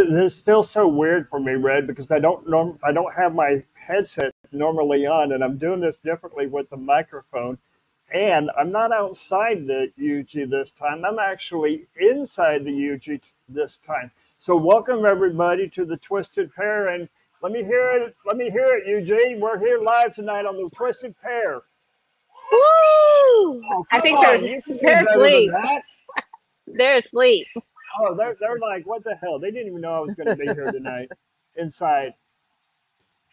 This feels so weird for me, Red, because I don't have my headset normally on, and I'm doing this differently with the microphone. And I'm not outside the UG this time. I'm actually inside the UG this time. So welcome everybody to the Twisted Pair, and let me hear it. Let me hear it, UG. We're here live tonight on the Twisted Pair. Woo! Oh, I think they're asleep. They're asleep. Oh, they're like, what the hell? They didn't even know I was going to be here tonight inside.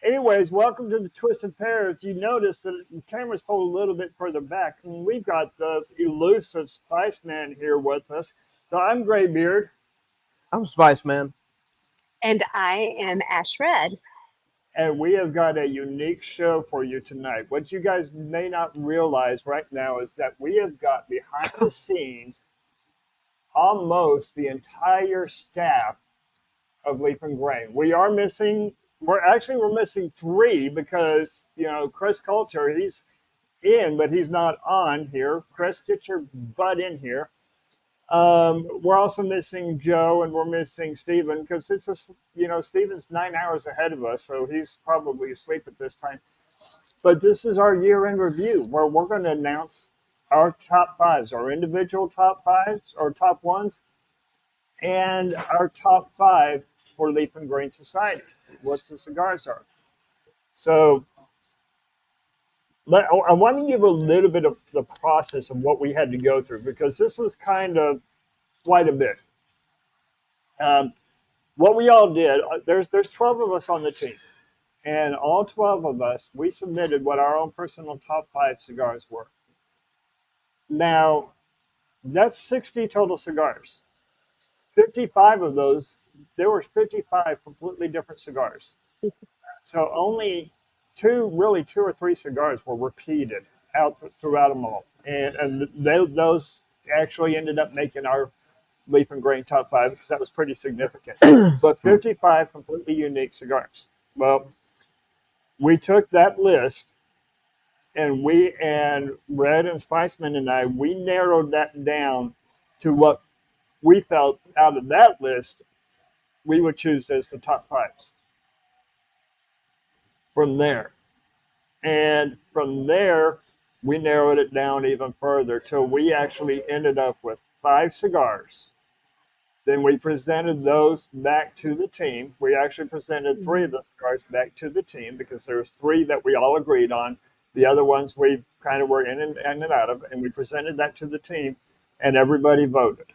Anyways, welcome to the Twisted Pair. If you notice that the camera's pulled a little bit further back, and we've got the elusive Spice Man here with us. So I'm Greybeard. I'm Spice Man. And I am Ash Red. And we have got a unique show for you tonight. What you guys may not realize right now is that we have got behind the scenes almost the entire staff of Leaf and Grain. We're missing three because, Chris Coulter, he's in, but he's not on here. Chris, get your butt in here. We're also missing Joe, and we're missing Steven because Steven's 9 hours ahead of us, so he's probably asleep at this time. But this is our year-end review where we're going to announce our top fives, our individual top fives, or top ones, and our top five for Leaf and Grain Society. What the cigars are. So I want to give a little bit of the process of what we had to go through because this was kind of quite a bit. What we all did, there's 12 of us on the team, and all 12 of us, we submitted what our own personal top five cigars were. Now, that's 60 total cigars. 55 of those, there were 55 completely different cigars. So only two or three cigars were repeated out throughout them all. And those actually ended up making our Leaf and Grain top five because that was pretty significant. But 55 completely unique cigars. Well, we took that list and Red and Spiceman and I, we narrowed that down to what we felt out of that list we would choose as the top fives from there. And from there, we narrowed it down even further till we actually ended up with 5 cigars. Then we presented those back to the team. We actually presented 3 of the cigars back to the team because there was 3 that we all agreed on. The other ones we kind of were in and out of, and we presented that to the team, and everybody voted.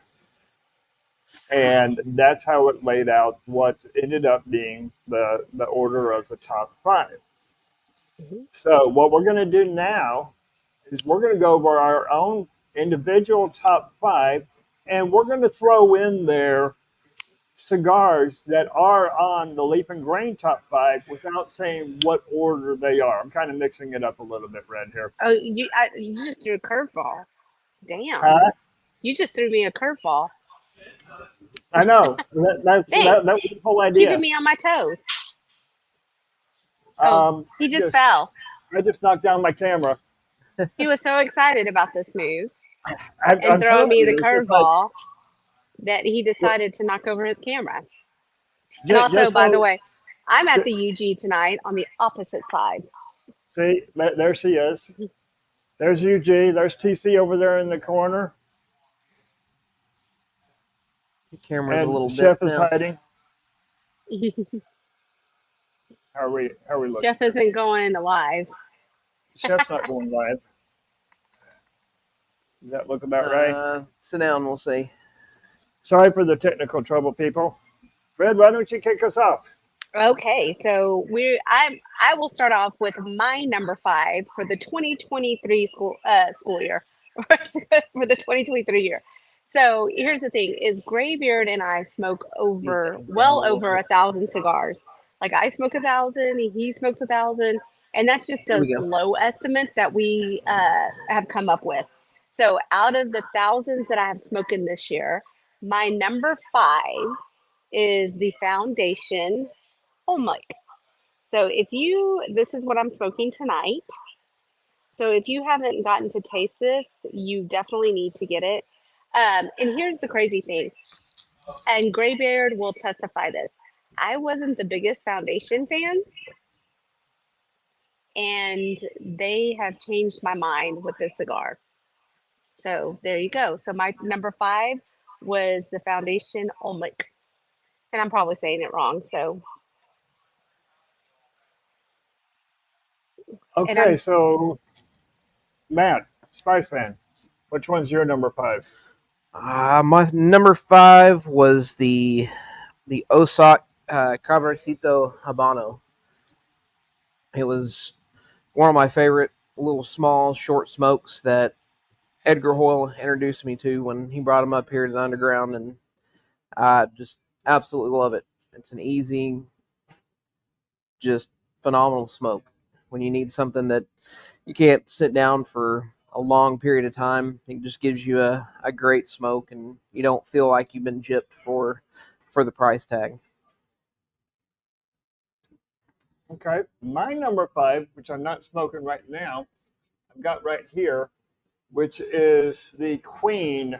And that's how it laid out what ended up being the order of the top 5. Mm-hmm. So what we're going to do now is we're going to go over our own individual top 5, and we're going to throw in there cigars that are on the Leaf and Grain top 5 without saying what order they are. I'm kind of mixing it up a little bit, Red, here. Oh, you just threw a curveball. Damn. Huh? You just threw me a curveball. I know. That was the whole idea. Keeping me on my toes. He just fell. I just knocked down my camera. He was so excited about this news I'm throwing me the curveball that he decided to knock over his camera. And also, by the way, I'm at the UG tonight on the opposite side. See, there she is. There's UG. There's TC over there in the corner. The camera's a little Chef bit is now. hiding. How are we looking? Chef isn't going live. Chef's not going live. Does that look about right? Sit down, we'll see. Sorry for the technical trouble, people. Red, why don't you kick us off? Okay, so I will start off with my number 5 for the 2023 school year. For the 2023 year. So here's the thing: is Greybeard and I smoke well over 1,000 cigars. Like I smoke 1,000, he smokes 1,000, and that's just a low estimate that we have come up with. So out of the thousands that I have smoked in this year, my number 5 is the Foundation Home Mic. So this is what I'm smoking tonight. So if you haven't gotten to taste this, you definitely need to get it. And here's the crazy thing. and Greybeard will testify this. I wasn't the biggest foundation fan, and they have changed my mind with this cigar. So there you go. So my number 5 was the Foundation Olmec, and I'm probably saying it wrong. So, and Okay, I'm so Matt, Spice Man, which one's your number 5? My number 5 was the Osaka Cabricito Habano. It was one of my favorite little small short smokes that Edgar Hoyle introduced me to when he brought him up here to the underground, and I just absolutely love it. It's an easy, just phenomenal smoke. When you need something that you can't sit down for a long period of time, it just gives you a great smoke, and you don't feel like you've been gypped for the price tag. Okay, my number 5, which I'm not smoking right now, I've got right here, which is the Queen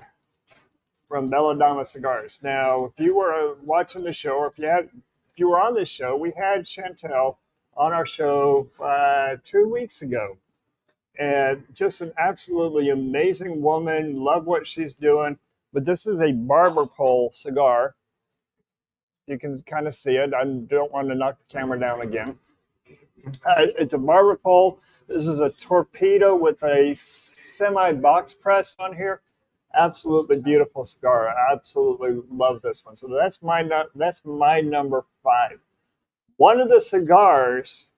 from Belladonna Cigars. Now, if you were watching the show, or if you were on this show, we had Chantel on our show 2 weeks ago, and just an absolutely amazing woman. Love what she's doing. But this is a barber pole cigar. You can kind of see it. I don't want to knock the camera down again. It's a barber pole. This is a torpedo with a semi-box press on here. Absolutely beautiful cigar. I absolutely love this one. So that's my number 5. One of the cigars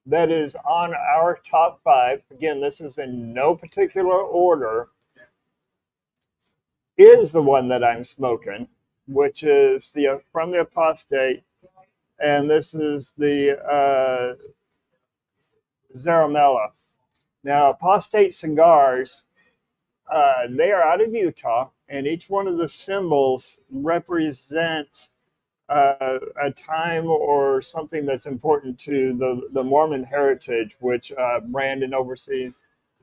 that is on our top 5, again, this is in no particular order, is the one that I'm smoking, which is the from the Apostate, and this is the Zaramella. Now, Apostate cigars, they are out of Utah, and each one of the symbols represents a time or something that's important to the Mormon heritage, which Brandon oversees.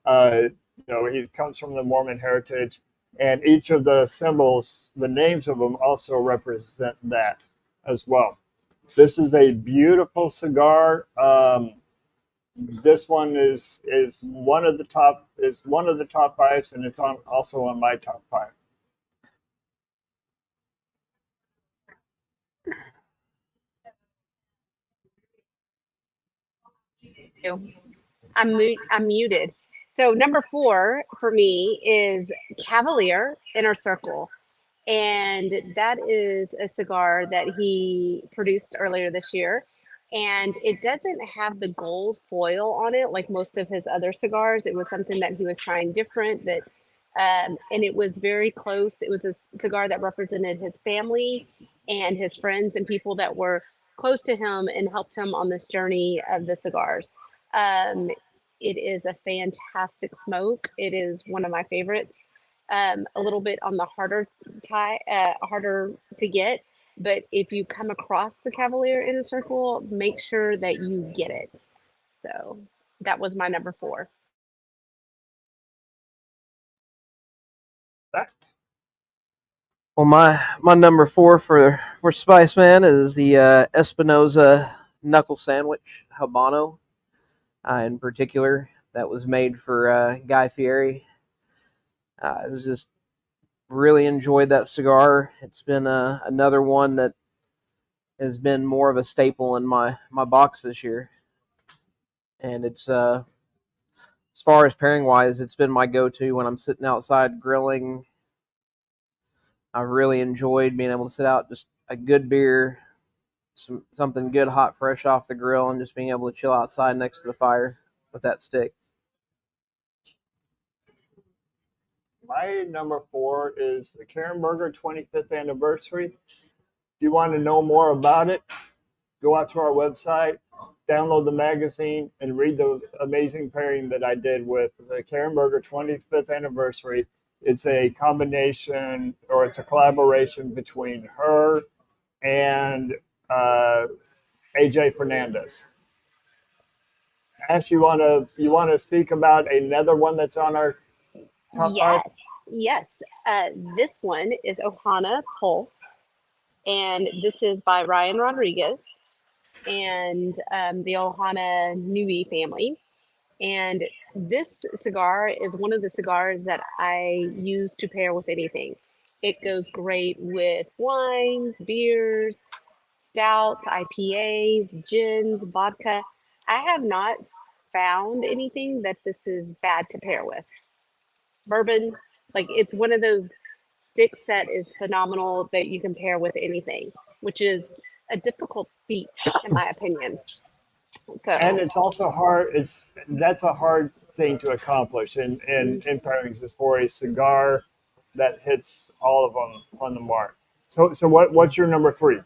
He comes from the Mormon heritage, and each of the symbols, the names of them, also represent that as well. This is a beautiful cigar. This one is one of the top 5s, and it's also on my top 5. I'm muted. So number 4 for me is Cavalier Inner Circle. And that is a cigar that he produced earlier this year. And it doesn't have the gold foil on it like most of his other cigars. It was something that he was trying different, and it was very close. It was a cigar that represented his family and his friends and people that were close to him and helped him on this journey of the cigars. Um, it is a fantastic smoke. It is one of my favorites. A little bit on the harder to get. But if you come across the Cavalier in a circle, make sure that you get it. So that was my number 4. That Well, my number 4 for Spice Man is the Espinosa Knuckle Sandwich Habano. In particular, that was made for Guy Fieri. It was just really enjoyed that cigar. It's been another one that has been more of a staple in my box this year, and it's as far as pairing wise, it's been my go-to when I'm sitting outside grilling. I really enjoyed being able to sit out, just a good beer, something good, hot, fresh off the grill, and just being able to chill outside next to the fire with that stick. My number 4 is the Karenberger 25th anniversary. If you want to know more about it, go out to our website, download the magazine, and read the amazing pairing that I did with the Karenberger 25th anniversary. It's a combination, or it's a collaboration between her and AJ Fernandez. Ash, you want to speak about another one that's on our top 5? Yes. This one is Ohana Pulse. And this is by Ryan Rodriguez and the Ohana Nui family. And this cigar is one of the cigars that I use to pair with anything. It goes great with wines, beers, stouts, IPAs, gins, vodka. I have not found anything that this is bad to pair with. Bourbon, like it's one of those sticks that is phenomenal that you can pair with anything, which is a difficult feat in my opinion. And So, it's also hard. That's a hard thing to accomplish in pairings is for a cigar that hits all of them on the mark. So what's your number three?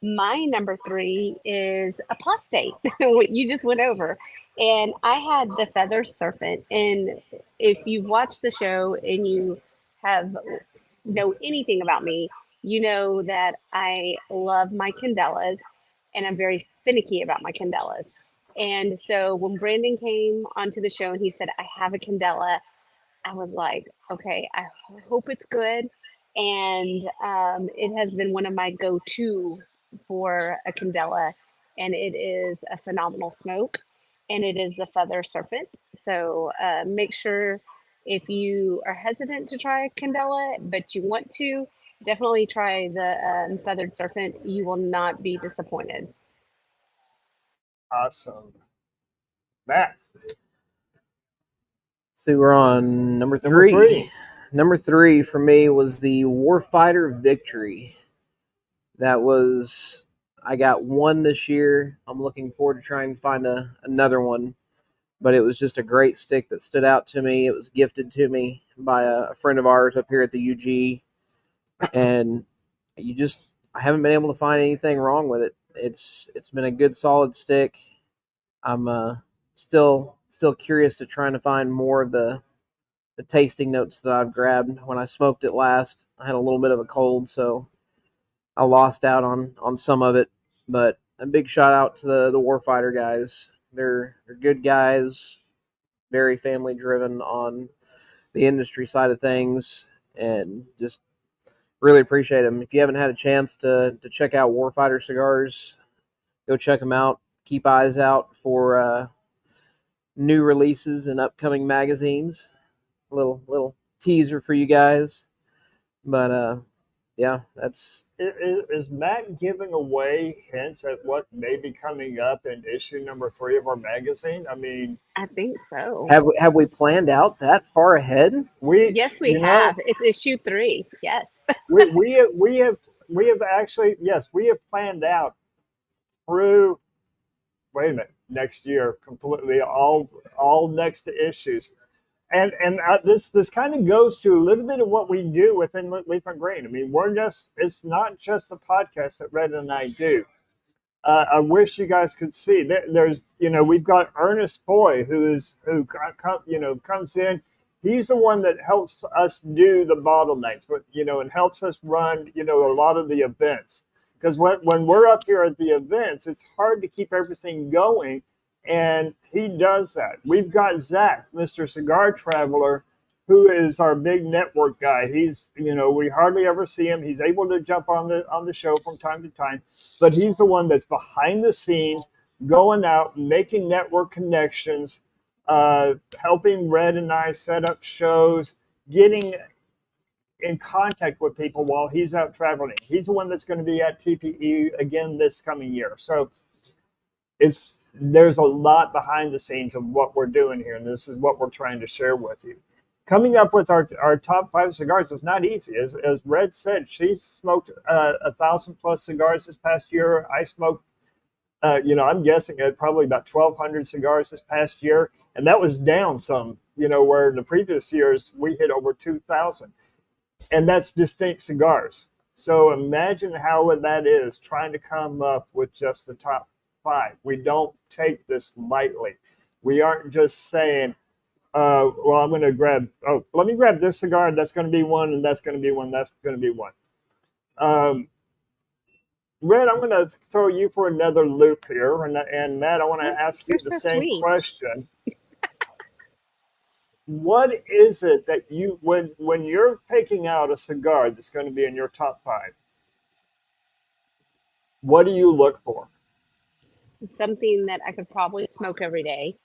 my number three is apostate, what you just went over. And I had the feather serpent. And if you watch the show and you have know anything about me, you know that I love my candelas and I'm very finicky about my candelas. And so when Brandon came onto the show and he said, I have a candela, I was like, okay, I hope it's good. And it has been one of my go to for a candela, and it is a phenomenal smoke, and it is the feather serpent. So make sure if you are hesitant to try a candela, but you want to, definitely try the feathered serpent. You will not be disappointed. Awesome, Matt. So we're on number Number three. three. Number three for me was the Warfighter Victory. That was, I got one this year. I'm looking forward to trying to find another one. But it was just a great stick that stood out to me. It was gifted to me by a friend of ours up here at the UG. And I haven't been able to find anything wrong with it. It's been a good solid stick. I'm still curious to trying to find more of the tasting notes that I've grabbed. When I smoked it last, I had a little bit of a cold, so I lost out on some of it. But a big shout out to the Warfighter guys. They're good guys, very family driven on the industry side of things, and just really appreciate them. If you haven't had a chance to check out Warfighter cigars, go check them out. Keep eyes out for new releases and upcoming magazines. Little teaser for you guys, but yeah, that's Is Matt giving away hints at what may be coming up in issue number three of our magazine? I mean, I think so. have we planned out that far ahead? Yes, we have. It's issue 3. Yes. we have actually, yes, we have planned out through, wait a minute, next year completely all next issues. And this kind of goes to a little bit of what we do within Leaf and Grain. I mean, it's not just the podcast that Red and I do. I wish you guys could see. There's, we've got Ernest Foy, who comes in. He's the one that helps us do the bottlenecks, but and helps us run, a lot of the events. Because when we're up here at the events, it's hard to keep everything going, and he does that. We've got Zach, Mr. Cigar Traveler, who is our big network guy. He's, we hardly ever see him. He's able to jump on the show from time to time, but he's the one that's behind the scenes, going out, making network connections, helping Red and I set up shows, getting in contact with people while he's out traveling. He's the one that's going to be at TPE again this coming year. So there's a lot behind the scenes of what we're doing here, and this is what we're trying to share with you. Coming up with our top 5 cigars is not easy. As Red said, she smoked 1,000+ cigars this past year. I smoked, I'm guessing at probably about 1,200 cigars this past year, and that was down some, where in the previous years we hit over 2,000, and that's distinct cigars. So imagine how that is trying to come up with just the top 5. We don't take this lightly. We aren't just saying, well, I'm going to let me grab this cigar, and that's going to be one, and that's going to be one, that's going to be one. Red, I'm going to throw you for another loop here, and Matt, I want to ask you the same question. What is it that when you're picking out a cigar that's going to be in your top 5? What do you look for? Something that I could probably smoke every day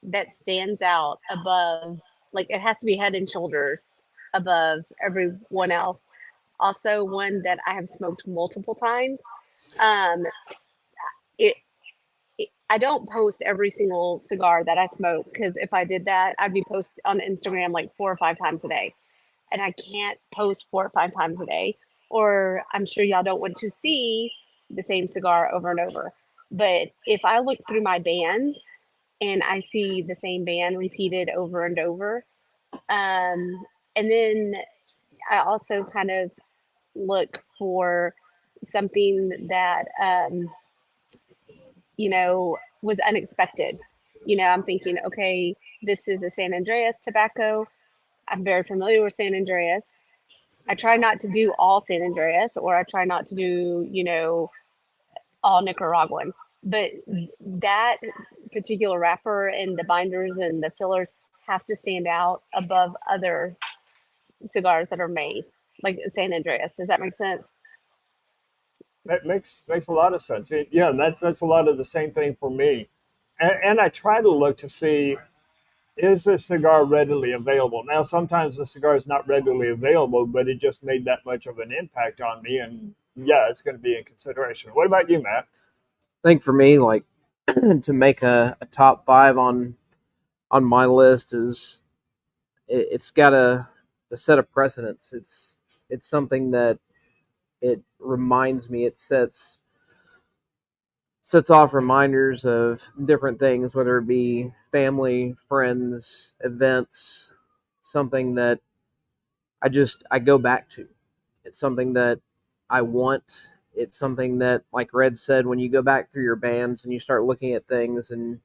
that stands out above, like it has to be head and shoulders above everyone else. Also, one that I have smoked multiple times. Um, it, I don't post every single cigar that I smoke because if I did that, I'd be post on Instagram like 4 or 5 times a day, and I can't post 4 or 5 times a day, or I'm sure y'all don't want to see the same cigar over and over. But if I look through my bands and I see the same band repeated over and over, and then I also kind of look for something that was unexpected. I'm thinking, okay, this is a San Andreas tobacco. I'm very familiar with San Andreas. I try not to do all San Andreas, or I try not to do, all Nicaraguan. But that particular wrapper and the binders and the fillers have to stand out above other cigars that are made, like San Andreas. Does that make sense? That makes a lot of sense. Yeah, that's a lot of the same thing for me. And I try to look to see, is this cigar readily available? Now, sometimes the cigar is not readily available, but it just made that much of an impact on me, and yeah, it's going to be in consideration. What about you, Matt? I think for me, like to make a top five on my list is it's got a set of precedents. It's something that it reminds me. It sets off reminders of different things, whether it be family, friends, events, something that I go back to. It's something that I want. It's something that, like Red said, when you go back through your bands and you start looking at things and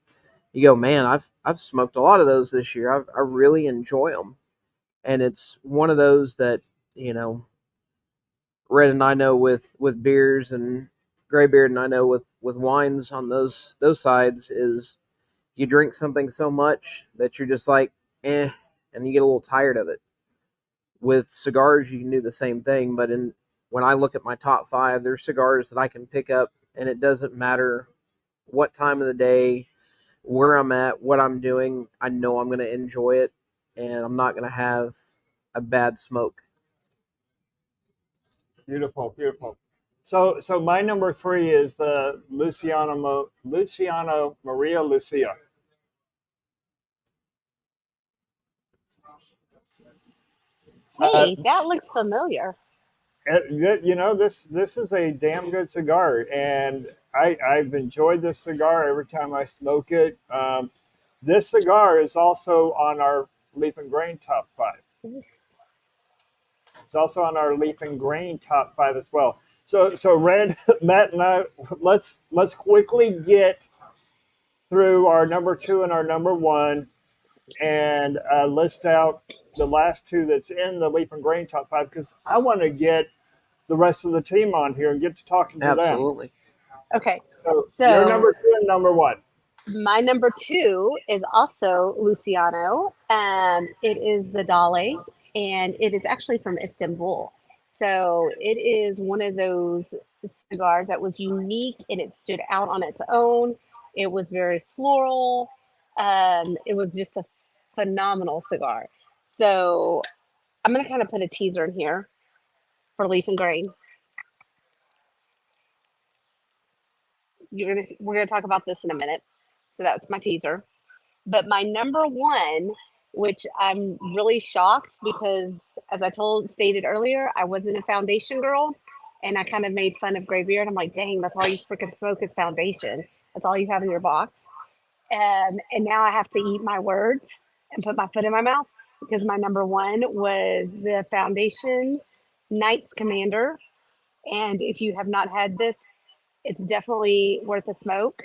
you go, man, I've smoked a lot of those this year. I really enjoy them, and it's one of those that you know, Red and I know with beers, and Greybeard and I know with wines on those sides is you drink something so much that you're just like, and you get a little tired of it. With cigars, you can do the same thing, but when I look at my top five, there's cigars that I can pick up, and it doesn't matter what time of the day, where I'm at, what I'm doing. I know I'm going to enjoy it, and I'm not going to have a bad smoke. Beautiful, beautiful. So my number three is the Luciano Maria Lucia. Uh, Hey, that looks familiar. this is a damn good cigar, and I've enjoyed this cigar every time I smoke it. This cigar is also on our Leaf and Grain top five. It's also on our Leaf and Grain top five as well. So Red, Matt, and I, let's quickly get through our number two and our number one, and list out the last two that's in the Leaf and Grain top five, because I want to get the rest of the team on here and get to talking to them. Absolutely. Okay. So your number two and number one. My number two is also Luciano. It is the Dale, and it is actually from Istanbul. So it is one of those cigars that was unique and it stood out on its own. It was very floral. It was just a phenomenal cigar. So I'm going to kind of put a teaser in here for Leaf and Grain. We're gonna talk about this in a minute. So that's my teaser. But my number one, which I'm really shocked because, as I stated earlier, I wasn't a foundation girl, and I kind of made fun of Greybeard. I'm like, dang, that's all you freaking smoke is foundation. That's all you have in your box. And now I have to eat my words and put my foot in my mouth because my number one was the foundation Knights Commander. And if you have not had this, it's definitely worth a smoke,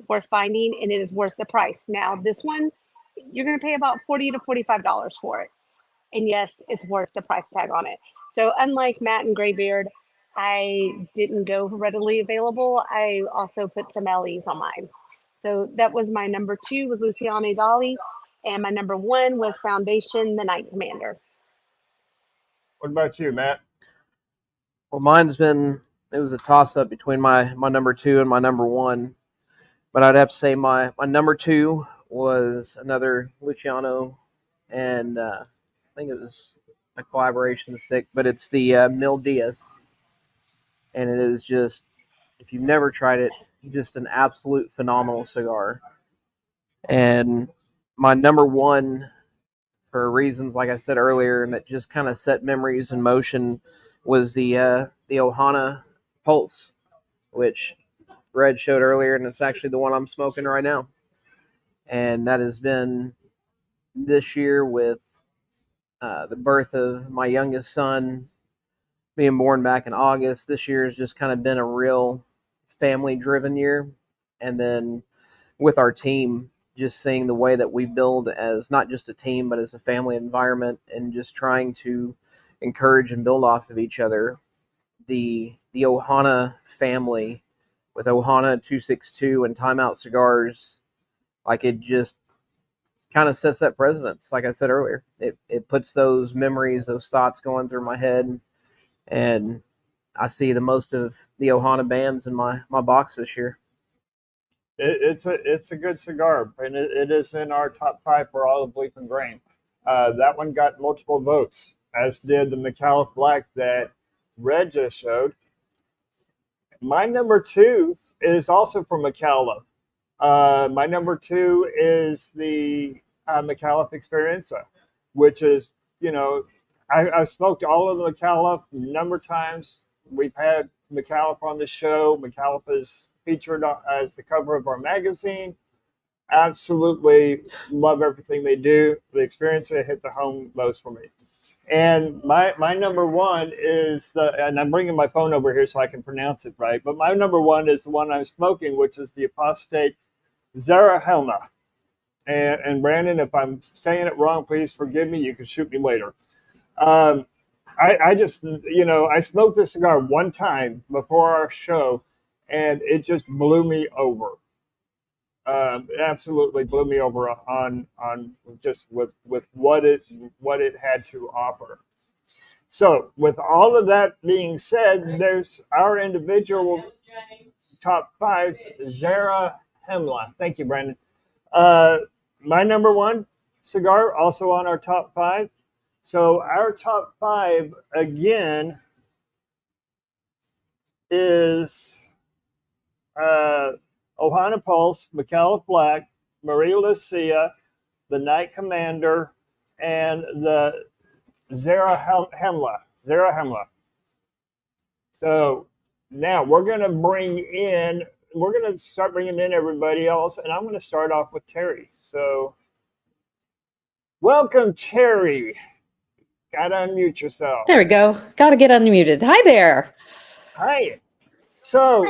worth finding, and it is worth the price. Now, this one, you're going to pay about $40 to $45 for it. And yes, it's worth the price tag on it. So unlike Matt and Greybeard, I didn't go readily available. I also put some LEs on mine. So that was my number two was Luciano Dali, and my number one was Foundation, the Night Commander. What about you, Matt? Well, mine's been a toss up between my number 2 and my number 1, but I'd have to say my number 2 was another Luciano, and I think it was a collaboration stick, but it's the Mil Diaz, and it is just, if you've never tried it, just an absolute phenomenal cigar. And my number 1, for reasons like I said earlier, and that just kind of set memories in motion, was the Ohana Pulse, which Red showed earlier, and it's actually the one I'm smoking right now. And that has been this year with the birth of my youngest son being born back in August. This year has just kind of been a real family-driven year. And then with our team, just seeing the way that we build as not just a team, but as a family environment, and just trying to encourage and build off of each other. The Ohana family with Ohana 262 and Timeout Cigars, like, it just kind of sets that precedence. Like I said earlier, it puts those memories, those thoughts going through my head, and I see the most of the Ohana bands in my box this year. It's a good cigar, and it is in our top 5 for all of Leaf and Grain. That one got multiple votes, as did the McAuliffe Black that Red just showed. My number 2 is also from McAuliffe. My number 2 is the McAuliffe Experienza, which is, I've smoked all of the McAuliffe a number of times. We've had McAuliffe on the show. McAuliffe is featured as the cover of our magazine. Absolutely love everything they do. The Experienza hit the home most for me. And my number 1 is and I'm bringing my phone over here so I can pronounce it right, but my number 1 is the one I'm smoking, which is the Apostate Zara Helma. And Brandon, if I'm saying it wrong, please forgive me. You can shoot me later. I just, I smoked this cigar one time before our show, and it just blew me over. It absolutely blew me over on just with what it had to offer. So, with all of that being said, there's our individual top 5. Zara Hemla. Thank you, Brandon. My number 1 cigar, also on our top 5. So our top 5 again is Ohana Pulse, McAuliffe Black, Maria Lucia, the Night Commander, and the Zara Hemla. So now we're going to start bringing in everybody else, and I'm going to start off with Terry. So welcome, Terry. Got to unmute yourself. There we go. Got to get unmuted. Hi there. Hi. So,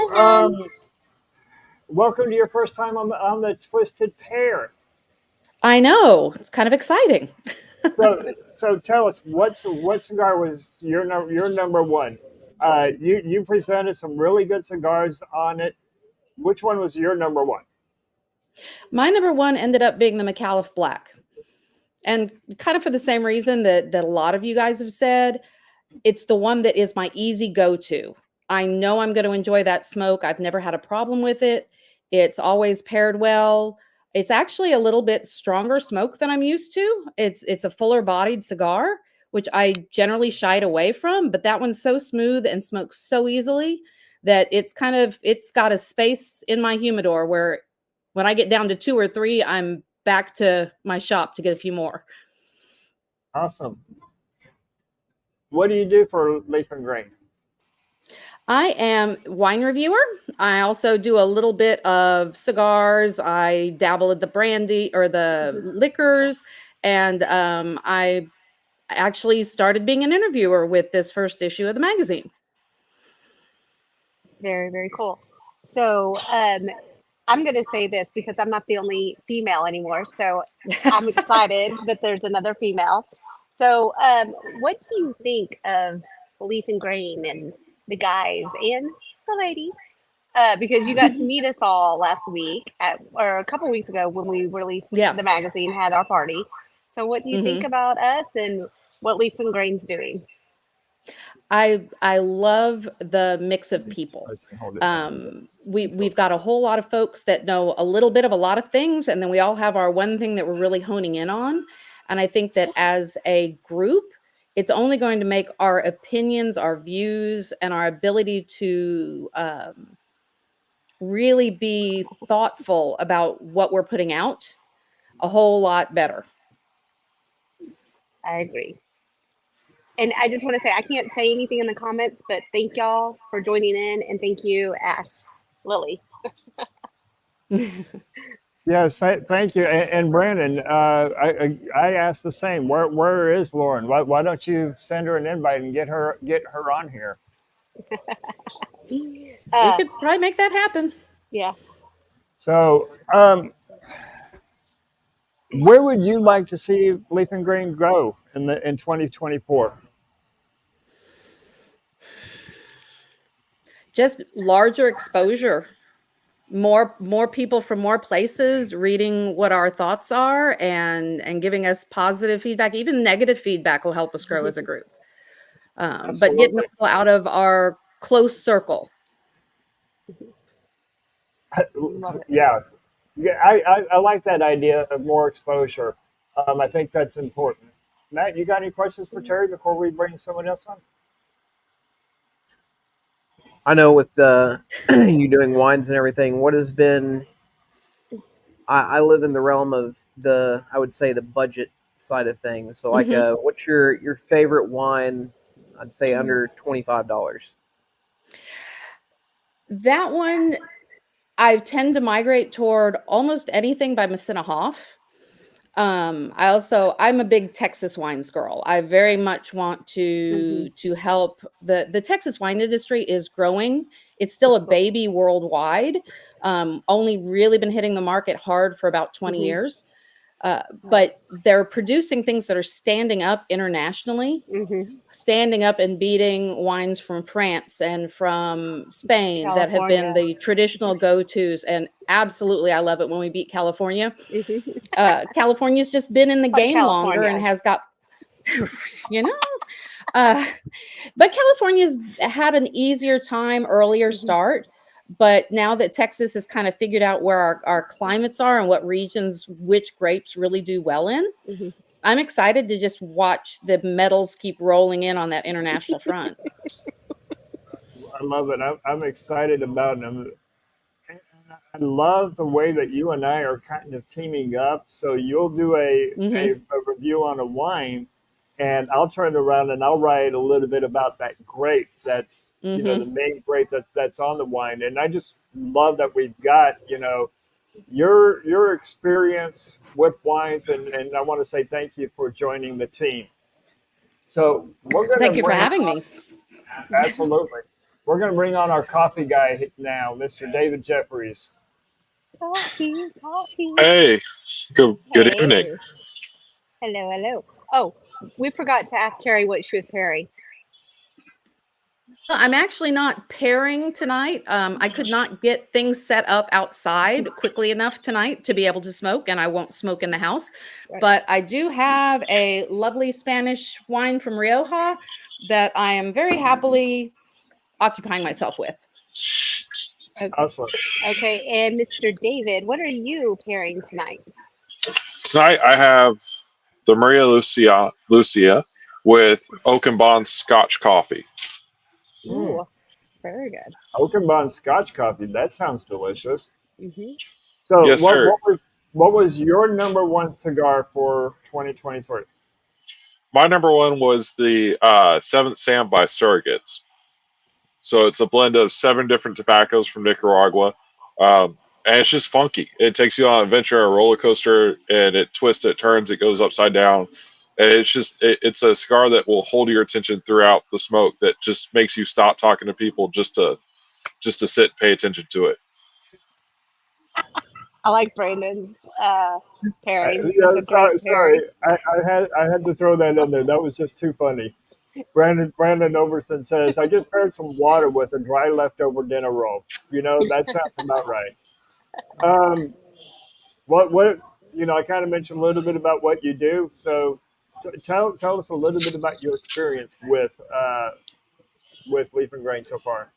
welcome to your first time on the Twisted Pair. I know, it's kind of exciting. So tell us, what cigar was your number 1? You presented some really good cigars on it. Which one was your number 1? My number 1 ended up being the McAuliffe Black. And kind of for the same reason that a lot of you guys have said, it's the one that is my easy go-to. I know I'm going to enjoy that smoke. I've never had a problem with it. It's always paired well. It's actually a little bit stronger smoke than I'm used to. It's a fuller bodied cigar, which I generally shied away from, but that one's so smooth and smokes so easily that it's got a space in my humidor where when I get down to 2 or 3, I'm back to my shop to get a few more. Awesome. What do you do for Leaf and Grain? I am wine reviewer. I also do a little bit of cigars. I dabble at the brandy or the liquors. And I actually started being an interviewer with this first issue of the magazine. Very, very cool. So I'm going to say this because I'm not the only female anymore. So I'm excited that there's another female. So what do you think of Leaf and Grain and the guys and the ladies? Because you got to meet us all last week or a couple weeks ago when we released the magazine, had our party. So what do you think about us and what Leaf and Grain's doing? I love the mix of people. I say hold it down. We've got a whole lot of folks that know a little bit of a lot of things, and then we all have our one thing that we're really honing in on. And I think that as a group, it's only going to make our opinions, our views, and our ability to really be thoughtful about what we're putting out a whole lot better. I agree. And I just want to say, I can't say anything in the comments, but thank y'all for joining in. And thank you, Ash, Lily. Yes, thank you. And Brandon, I asked the same. Where is Lauren? Why don't you send her an invite and get her on here? We could probably make that happen. Yeah. So, where would you like to see Leaf and Grain grow in 2024? Just larger exposure, more people from more places reading what our thoughts are and giving us positive feedback. Even negative feedback will help us grow as a group. But getting people out of our close circle. Yeah, I like that idea of more exposure. I think that's important. Matt, you got any questions for Terry before we bring someone else on? I know with you doing wines and everything, what has been, I live in the realm of I would say the budget side of things. So like, what's your favorite wine? I'd say under $25. That one, I tend to migrate toward almost anything by Messina Hoff. I'm a big Texas wines girl. I very much want to help the Texas wine industry is growing. It's still a baby worldwide. Only really been hitting the market hard for about 20 years. But they're producing things that are standing up internationally, standing up and beating wines from France and from Spain that have been the traditional go-tos. And absolutely, I love it when we beat California. California's just been in the game longer and has got, but California's had an easier time, earlier start. But now that Texas has kind of figured out where our climates are and what regions, which grapes really do well in, I'm excited to just watch the medals keep rolling in on that international front. I love it. I'm excited about them. I love the way that you and I are kind of teaming up. So you'll do a review on a wine, and I'll turn around and I'll write a little bit about that grape that's the main grape that's on the wine. And I just love that we've got your experience with wines, and I want to say thank you for joining the team. So we're going to thank you for having me. Absolutely. We're going to bring on our coffee guy now, Mr. David Jeffries. Coffee. Hey, good evening. Hello. Oh, we forgot to ask Terry what she was pairing. I'm actually not pairing tonight. I could not get things set up outside quickly enough tonight to be able to smoke, and I won't smoke in the house. Right. But I do have a lovely Spanish wine from Rioja that I am very happily occupying myself with. Awesome. Okay, and Mr. David, what are you pairing tonight? Tonight I have the Maria Lucia with Oakenbond Scotch coffee. Ooh, very good. Oakenbond Scotch coffee. That sounds delicious. So, yes, sir. What was your number one cigar for 2023? My number one was the Seventh Sam by Surrogates. So it's a blend of 7 different tobaccos from Nicaragua. And it's just funky. It takes you on an adventure, a roller coaster, and it twists, it turns, it goes upside down. And it's just, it's a cigar that will hold your attention throughout the smoke, that just makes you stop talking to people just to sit and pay attention to it. I like Brandon's pairing. Sorry. I had to throw that in there. That was just too funny. Brandon Overson says, I just paired some water with a dry leftover dinner roll. That sounds about right. What I kind of mentioned a little bit about what you do. So tell us a little bit about your experience with with Leaf and Grain so far?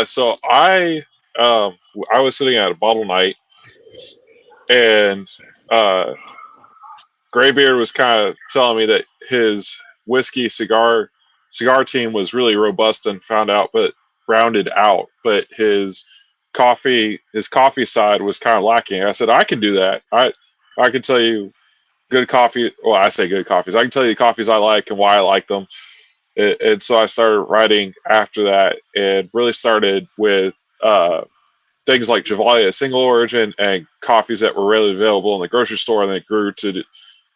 So I was sitting at a bottle night, and Greybeard was kind of telling me that his whiskey cigar team was really robust and rounded out, but his coffee side was kind of lacking. I said I can do that. I can tell you good coffee. Well, I say good coffees. I can tell you the coffees I like and why I like them. And so I started writing after that, and really started with things like Javalia single origin and coffees that were readily available in the grocery store, and then grew to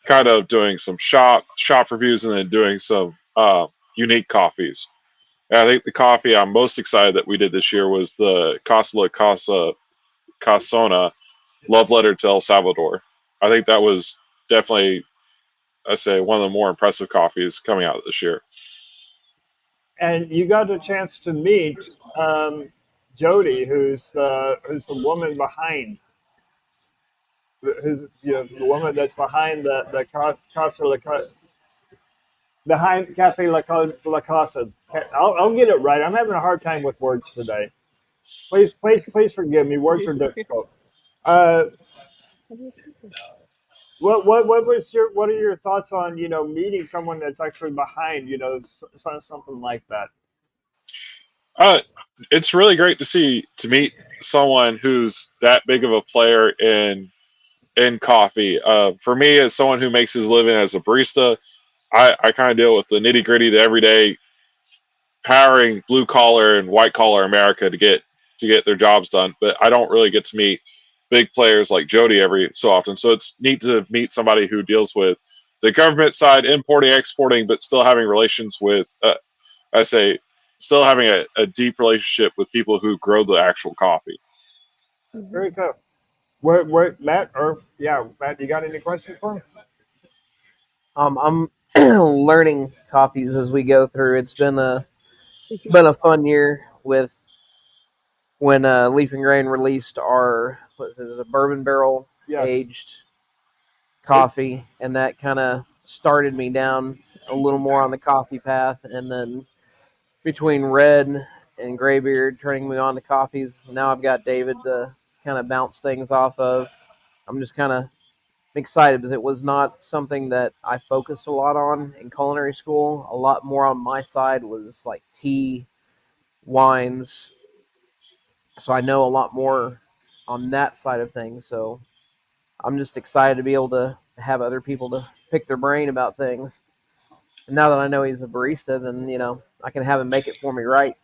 kind of doing some shop reviews, and then doing some unique coffees. And I think the coffee I'm most excited that we did this year was the Casa La Casa Casona Love Letter to El Salvador. I think that was definitely, I'd say, one of the more impressive coffees coming out this year. And you got a chance to meet Jody, who's the woman behind, who's the woman that's behind the Casa La behind Cafe La Casa. I'll get it right. I'm having a hard time with words today. Please forgive me. Words are difficult. What are your thoughts on meeting someone that's actually behind something like that? It's really great to meet someone who's that big of a player in coffee. For me, as someone who makes his living as a barista, I kind of deal with the nitty gritty, the everyday, powering blue collar and white collar America to get their jobs done. But I don't really get to meet big players like Jody every so often. So it's neat to meet somebody who deals with the government side, importing, exporting, but still having relations with, I say, still having a deep relationship with people who grow the actual coffee. Very good. Where Matt, Matt, you got any questions for him? I'm learning coffees as we go through. It's been a fun year with when Leaf and Grain released our a bourbon barrel aged coffee, and that kind of started me down a little more on the coffee path. And then between Red and Greybeard turning me on to coffees, now I've got David to kind of bounce things off of. I'm just kind of excited because it was not something that I focused a lot on in culinary school. A lot more on my side was like tea, wines. So I know a lot more on that side of things. So I'm just excited to be able to have other people to pick their brain about things. And now that I know he's a barista, then, I can have him make it for me right.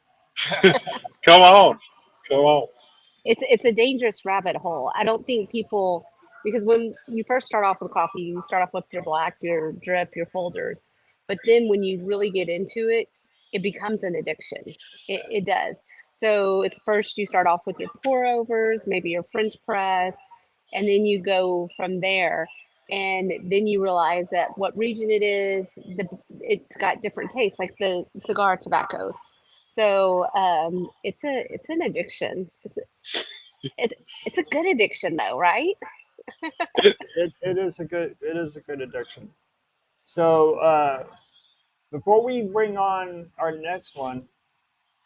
Come on. It's a dangerous rabbit hole. I don't think people, because when you first start off with coffee, you start off with your black, your drip, your folders. But then when you really get into it, it becomes an addiction. It does. So it's first you start off with your pour overs, maybe your French press, and then you go from there. And then you realize that what region it is, it's got different tastes, like the cigar tobaccos. So it's an addiction. It's a good addiction though, right? It is a good addiction. So before we bring on our next one,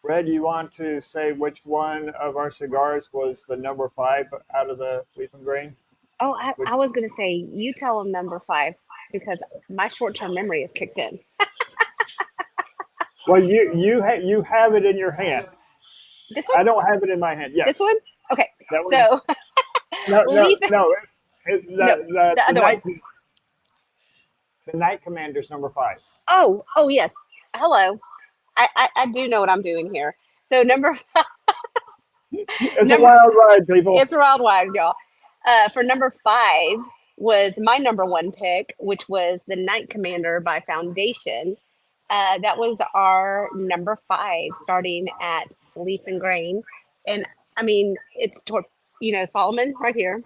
Red, you want to say which one of our cigars was the number 5 out of the Leaf and Grain? Oh, I was gonna say you tell them number 5 because my short-term memory is kicked in. Well, you have it in your hand. This one? I don't have it in my hand. Yes. This one? Okay. That one. So No. the other one. The Night Commander's number 5. Oh yes. Hello. I do know what I'm doing here. So number 5. It's a wild ride, people. It's a wild ride, y'all. For number 5 was my number 1 pick, which was the Night Commander by Foundation. That was our number 5, starting at Leaf and Grain, and I mean it's Solomon right here,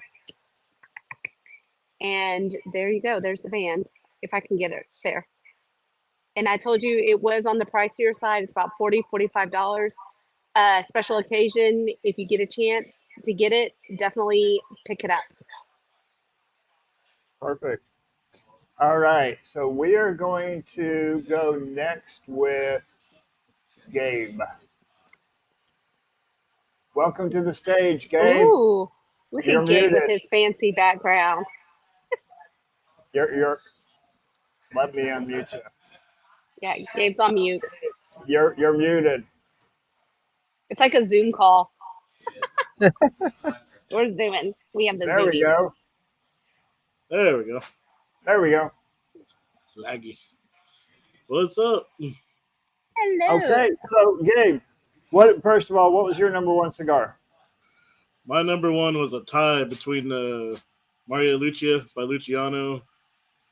and there you go. There's the band, if I can get it there. And I told you it was on the pricier side. It's about $45. Special occasion, if you get a chance to get it, definitely pick it up. Perfect. All right, so we are going to go next with Gabe. Welcome to the stage, Gabe. Ooh, look You're at Gabe with muted. his fancy background. You're. Let me unmute you. Yeah, Gabe's on mute. You're muted. It's like a Zoom call. We're zooming. We have the There we zoomies. go. There we go. There we go. It's laggy. What's up? Hello. Okay, so Gabe, first of all, what was your number one cigar? My number one was a tie between Maria Lucia by Luciano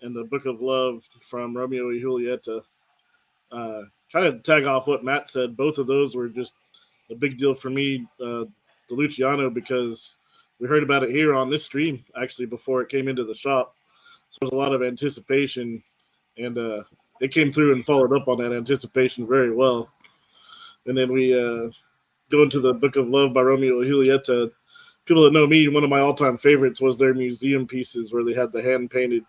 and the Book of Love from Romeo y Julieta. Kind of tag off what Matt said, both of those were just a big deal for me. The Luciano, because we heard about it here on this stream actually before it came into the shop. So there's a lot of anticipation, and it came through and followed up on that anticipation very well. And then we go into the Book of Love by Romeo and Julieta. People that know me, one of my all-time favorites was their museum pieces where they had the hand-painted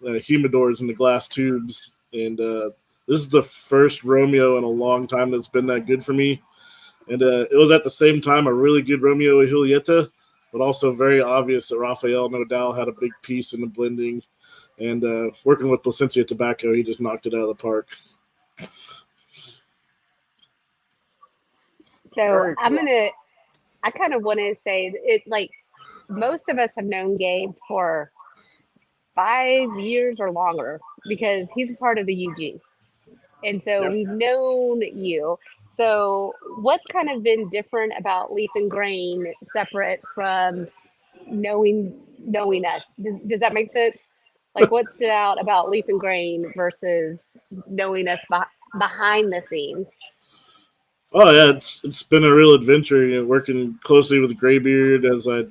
humidors in the glass tubes. And this is the first Romeo in a long time that's been that good for me. And it was at the same time a really good Romeo and Julieta, but also very obvious that Rafael Nodal had a big piece in the blending. And working with Plasencia Tobacco, he just knocked it out of the park. So I kind of want to say it, like, most of us have known Gabe for 5 years or longer because he's a part of the UG. And so Yep. we've known you. So what's kind of been different about Leaf and Grain separate from knowing us? Does that make sense? Like, what stood out about Leaf and Grain versus knowing us behind the scenes? Oh yeah, it's been a real adventure. Working closely with Greybeard as I,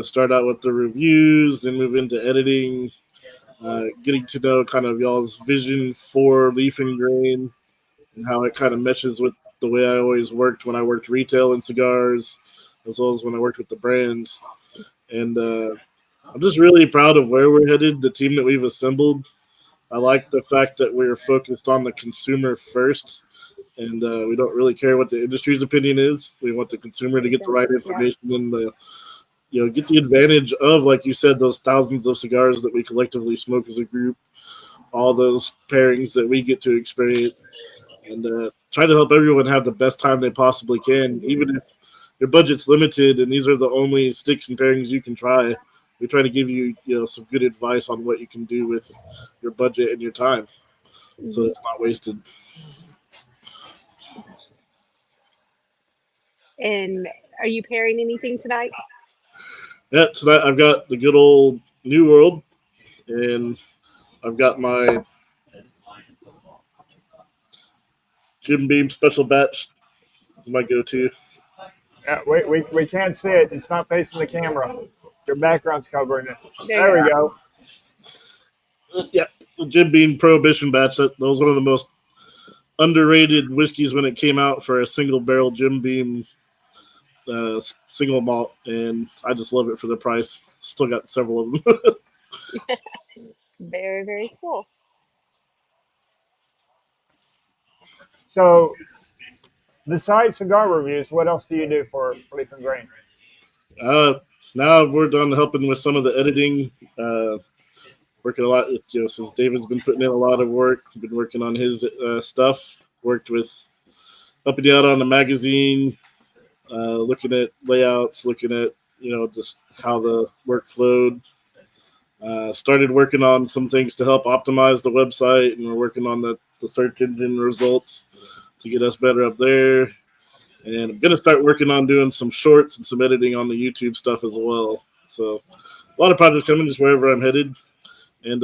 start out with the reviews, then move into editing, getting to know kind of y'all's vision for Leaf and Grain and how it kind of meshes with the way I always worked when I worked retail in cigars, as well as when I worked with the brands. And I'm just really proud of where we're headed, the team that we've assembled. I like the fact that we're focused on the consumer first. And we don't really care what the industry's opinion is. We want the consumer to get the right information and get the advantage of, like you said, those thousands of cigars that we collectively smoke as a group, all those pairings that we get to experience, and try to help everyone have the best time they possibly can, even if your budget's limited and these are the only sticks and pairings you can try. We try to give you, some good advice on what you can do with your budget and your time, so it's not wasted. And are you pairing anything tonight? Yeah, tonight I've got the good old New World, and I've got my Jim Beam special batch. It's my go-to. We can't see it. It's not facing the camera. Your background's covering it. There There we go. Yeah, the Jim Beam Prohibition batch. That was one of the most underrated whiskeys when it came out for a single barrel Jim Beam single malt, and I just love it for the price. Still got several of them. Very, very cool. So, besides cigar reviews, what else do you do for Leaf and Grain? Now we're done helping with some of the editing. Working a lot, since David's been putting in a lot of work. Been working on his stuff. Worked with helping you out on the magazine, looking at layouts, looking at just how the work flowed. Started working on some things to help optimize the website, and we're working on the search engine results to get us better up there. And I'm going to start working on doing some shorts and some editing on the YouTube stuff as well. So a lot of projects coming just wherever I'm headed. And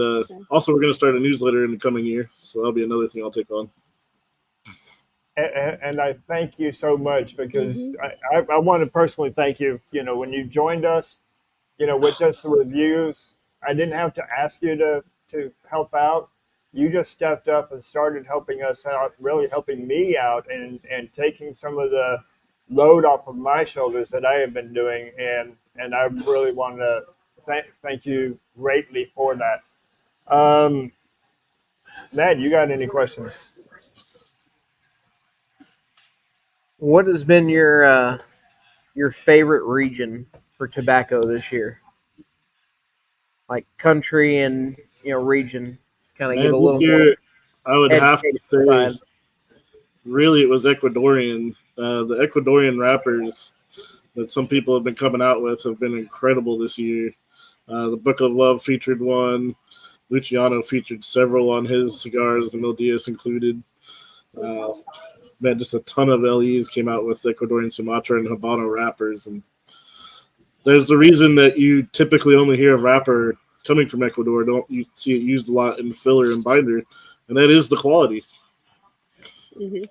also we're going to start a newsletter in the coming year. So that'll be another thing I'll take on. And I thank you so much because I want to personally thank you. When you joined us, with just the reviews, I didn't have to ask you to help out. You just stepped up and started helping us out, really helping me out and taking some of the load off of my shoulders that I have been doing. And I really want to thank you greatly for that. Ned, you got any questions? What has been your favorite region for tobacco this year? Like country and region. Just kind of give a Man, this little more year I would have to educated say, side. really, it was Ecuadorian. The Ecuadorian rappers that some people have been coming out with have been incredible this year. The Book of Love featured one. Luciano featured several on his cigars, the Mil Diaz included. Uh, Man, just a ton of LEs came out with Ecuadorian Sumatra and Habano rappers. And there's a reason that you typically only hear a rapper coming from Ecuador. Don't you see it used a lot in filler and binder, and that is the quality. Mhm.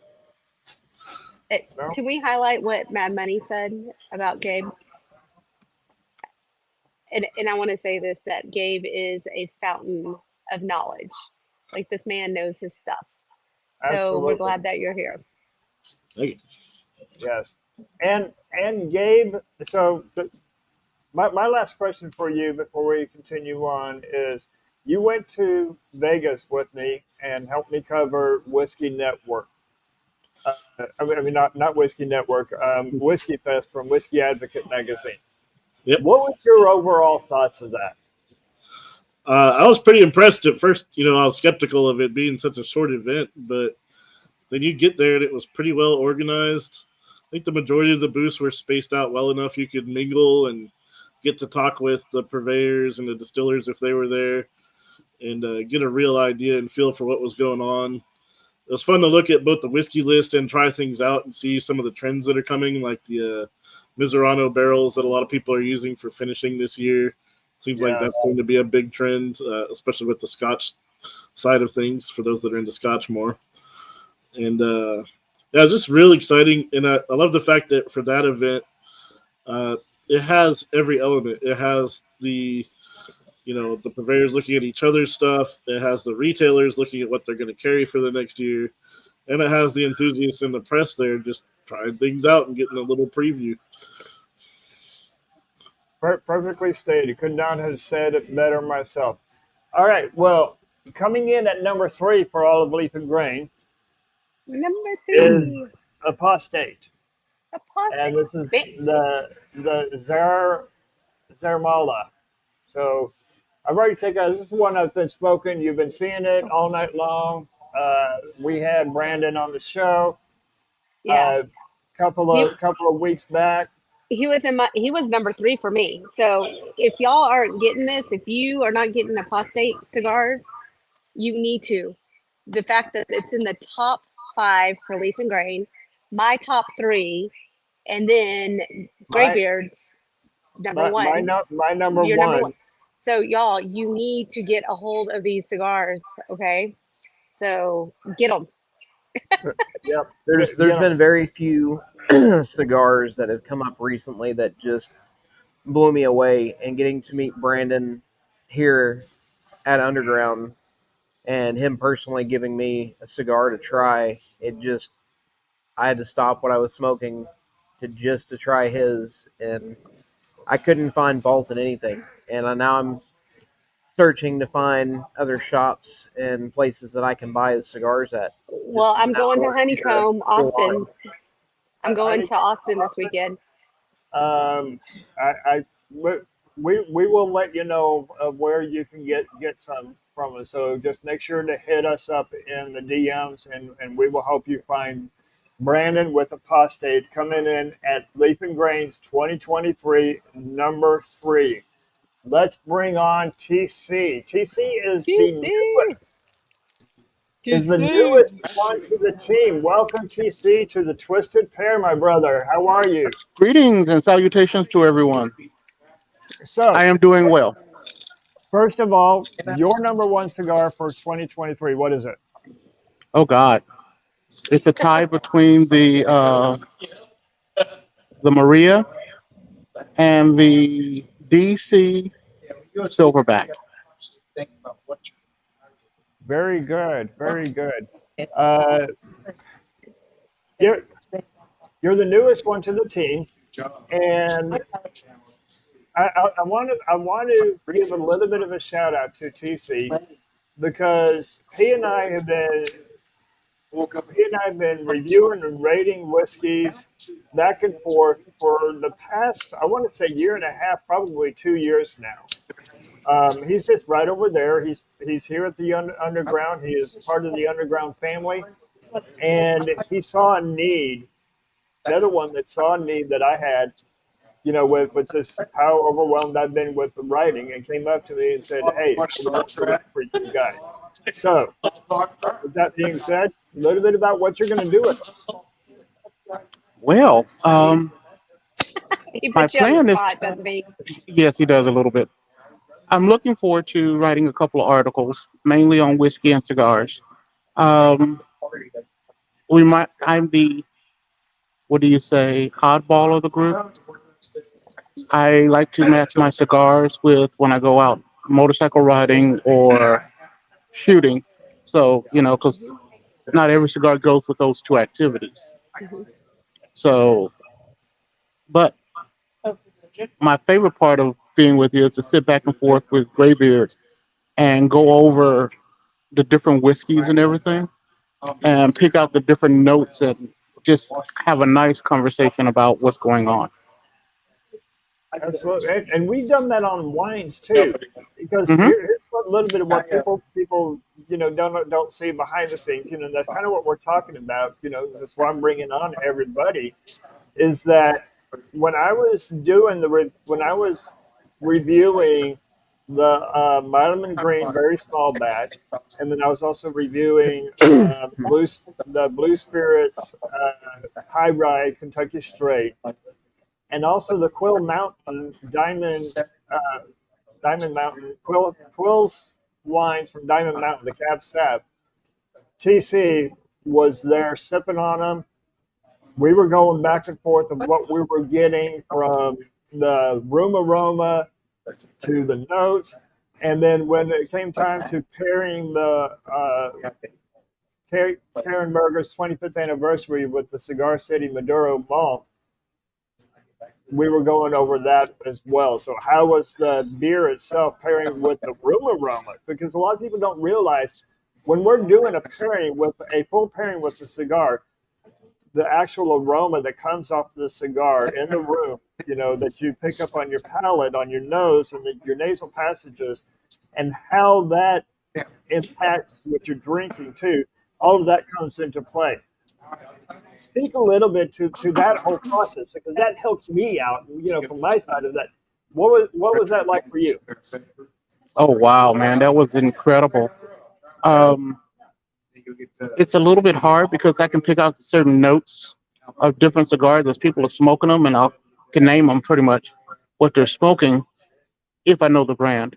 No? Can we highlight what Mad Money said about Gabe? And I want to say this, that Gabe is a fountain of knowledge. Like, this man knows his stuff. So we're Absolutely. glad that you're here. Thank you. Yes. And Gabe, so my last question for you before we continue on is, you went to Vegas with me and helped me cover Whiskey Network. I mean, not Whiskey Network, Whiskey Fest from Whiskey Advocate magazine. Yep. What was your overall thoughts of that? I was pretty impressed at first. I was skeptical of it being such a short event, but then you get there and it was pretty well organized. I think the majority of the booths were spaced out well enough you could mingle and get to talk with the purveyors and the distillers if they were there, and get a real idea and feel for what was going on. It was fun to look at both the whiskey list and try things out and see some of the trends that are coming, like the Miserano barrels that a lot of people are using for finishing this year. Seems like Yes. that's going to be a big trend, especially with the Scotch side of things for those that are into Scotch more. And yeah, just really exciting. And I love the fact that for that event, it has every element. It has the purveyors looking at each other's stuff. It has the retailers looking at what they're going to carry for the next year. And it has the enthusiasts in the press there just trying things out and getting a little preview. Perfectly stated. Could not have said it better myself. All right. Well, coming in at number 3 for all of Leaf and Grain Number is 3, Apostate, and this is Apostate. the Zarmala. So I've already taken. This is the one I've been spoken. You've been seeing it all night long. We had Brandon on the show Yeah. a couple of weeks back. He was number 3 for me. So if y'all aren't getting this, if you are not getting Apostate cigars, you need to. The fact that it's in the top 5 for Leaf and Grain, my top 3, and then My Greybeard's number my my, 1. no, my number Your number 1. one. So y'all, you need to get a hold of these cigars, okay? So get them. Yep. There's Get 'em. been very few cigars that have come up recently that just blew me away, and getting to meet Brandon here at Underground and him personally giving me a cigar to try, I had to stop what I was smoking to try his, and I couldn't find fault in anything. And now I'm searching to find other shops and places that I can buy his cigars at. Well, I'm Now I going to want to see the Honeycomb, full Austin. line. I'm going Honey, to Austin this weekend. We will let you know of where you can get some from us. So just make sure to hit us up in the DMs, and we will help you find Brandon with Apostate coming in at Leaf and Grains 2023 number 3. Let's bring on TC. TC TC. is the newest one to the team. Welcome, TC, to the Twisted Pair, my brother. How are you? Greetings and salutations to everyone. So, I am doing well. first of all, your number 1 cigar for 2023. What is it? Oh God, it's a tie between the Maria and the DC Silverback. Very good. Very good. Uh, you're, you're the newest one to the team, and I want to give a little bit of a shout out to TC, because he and I have been he and I have been reviewing and rating whiskeys back and forth for the past, I want to say, year and a half, probably 2 years now. He's just right over there. He's here at the underground. He is part of the underground family, and he saw a need. Another one that saw a need that I had, with just how overwhelmed I've been with the writing, and came up to me and said, "Hey, I want to write for you guys." So, with that being said, a little bit about what you're going to do with us. Well, He my puts you on the plan is, spot, doesn't he? yes, he does a little bit. I'm looking forward to writing a couple of articles, mainly on whiskey and cigars. Um, I'm the, what do you say, oddball of the group. I like to match my cigars with when I go out motorcycle riding or shooting. So, because not every cigar goes with those two activities. Mhm. So, but my favorite part of being with you is to sit back and forth with Greybeard and go over the different whiskeys and everything and pick out the different notes and just have a nice conversation about what's going on. Absolutely, and we've done that on wines too, because Hmm. here's a little bit of what people don't see behind the scenes. That's kind of what we're talking about. That's why I'm bringing on everybody. Is that when I was when I was reviewing the Vitamin Green very small batch, and then I was also reviewing the Blue Spirits High Rye Kentucky Straight, and also the Quill Mountain Diamond Mountain Quill's wines from Diamond Mountain, the Cab Sav. TC was there sipping on them. We were going back and forth of what we were getting from the room aroma to the notes. And then when it came time to pairing the Karen Berger's 25th anniversary with the Cigar City Maduro malt, we were going over that as well. So how was the beer itself pairing with the room aroma? Because a lot of people don't realize when we're doing a full pairing with the cigar, the actual aroma that comes off the cigar in the room, that you pick up on your palate, on your nose, and your nasal passages, and how that impacts what you're drinking too. All of that comes into play. Speak a little bit to that whole process, because that helps me out, from my side of that. What was that like for you? Oh, wow, man, that was incredible. Um, it's a little bit hard because I can pick out certain notes of different cigars as people are smoking them, and I can name them pretty much what they're smoking if I know the brand.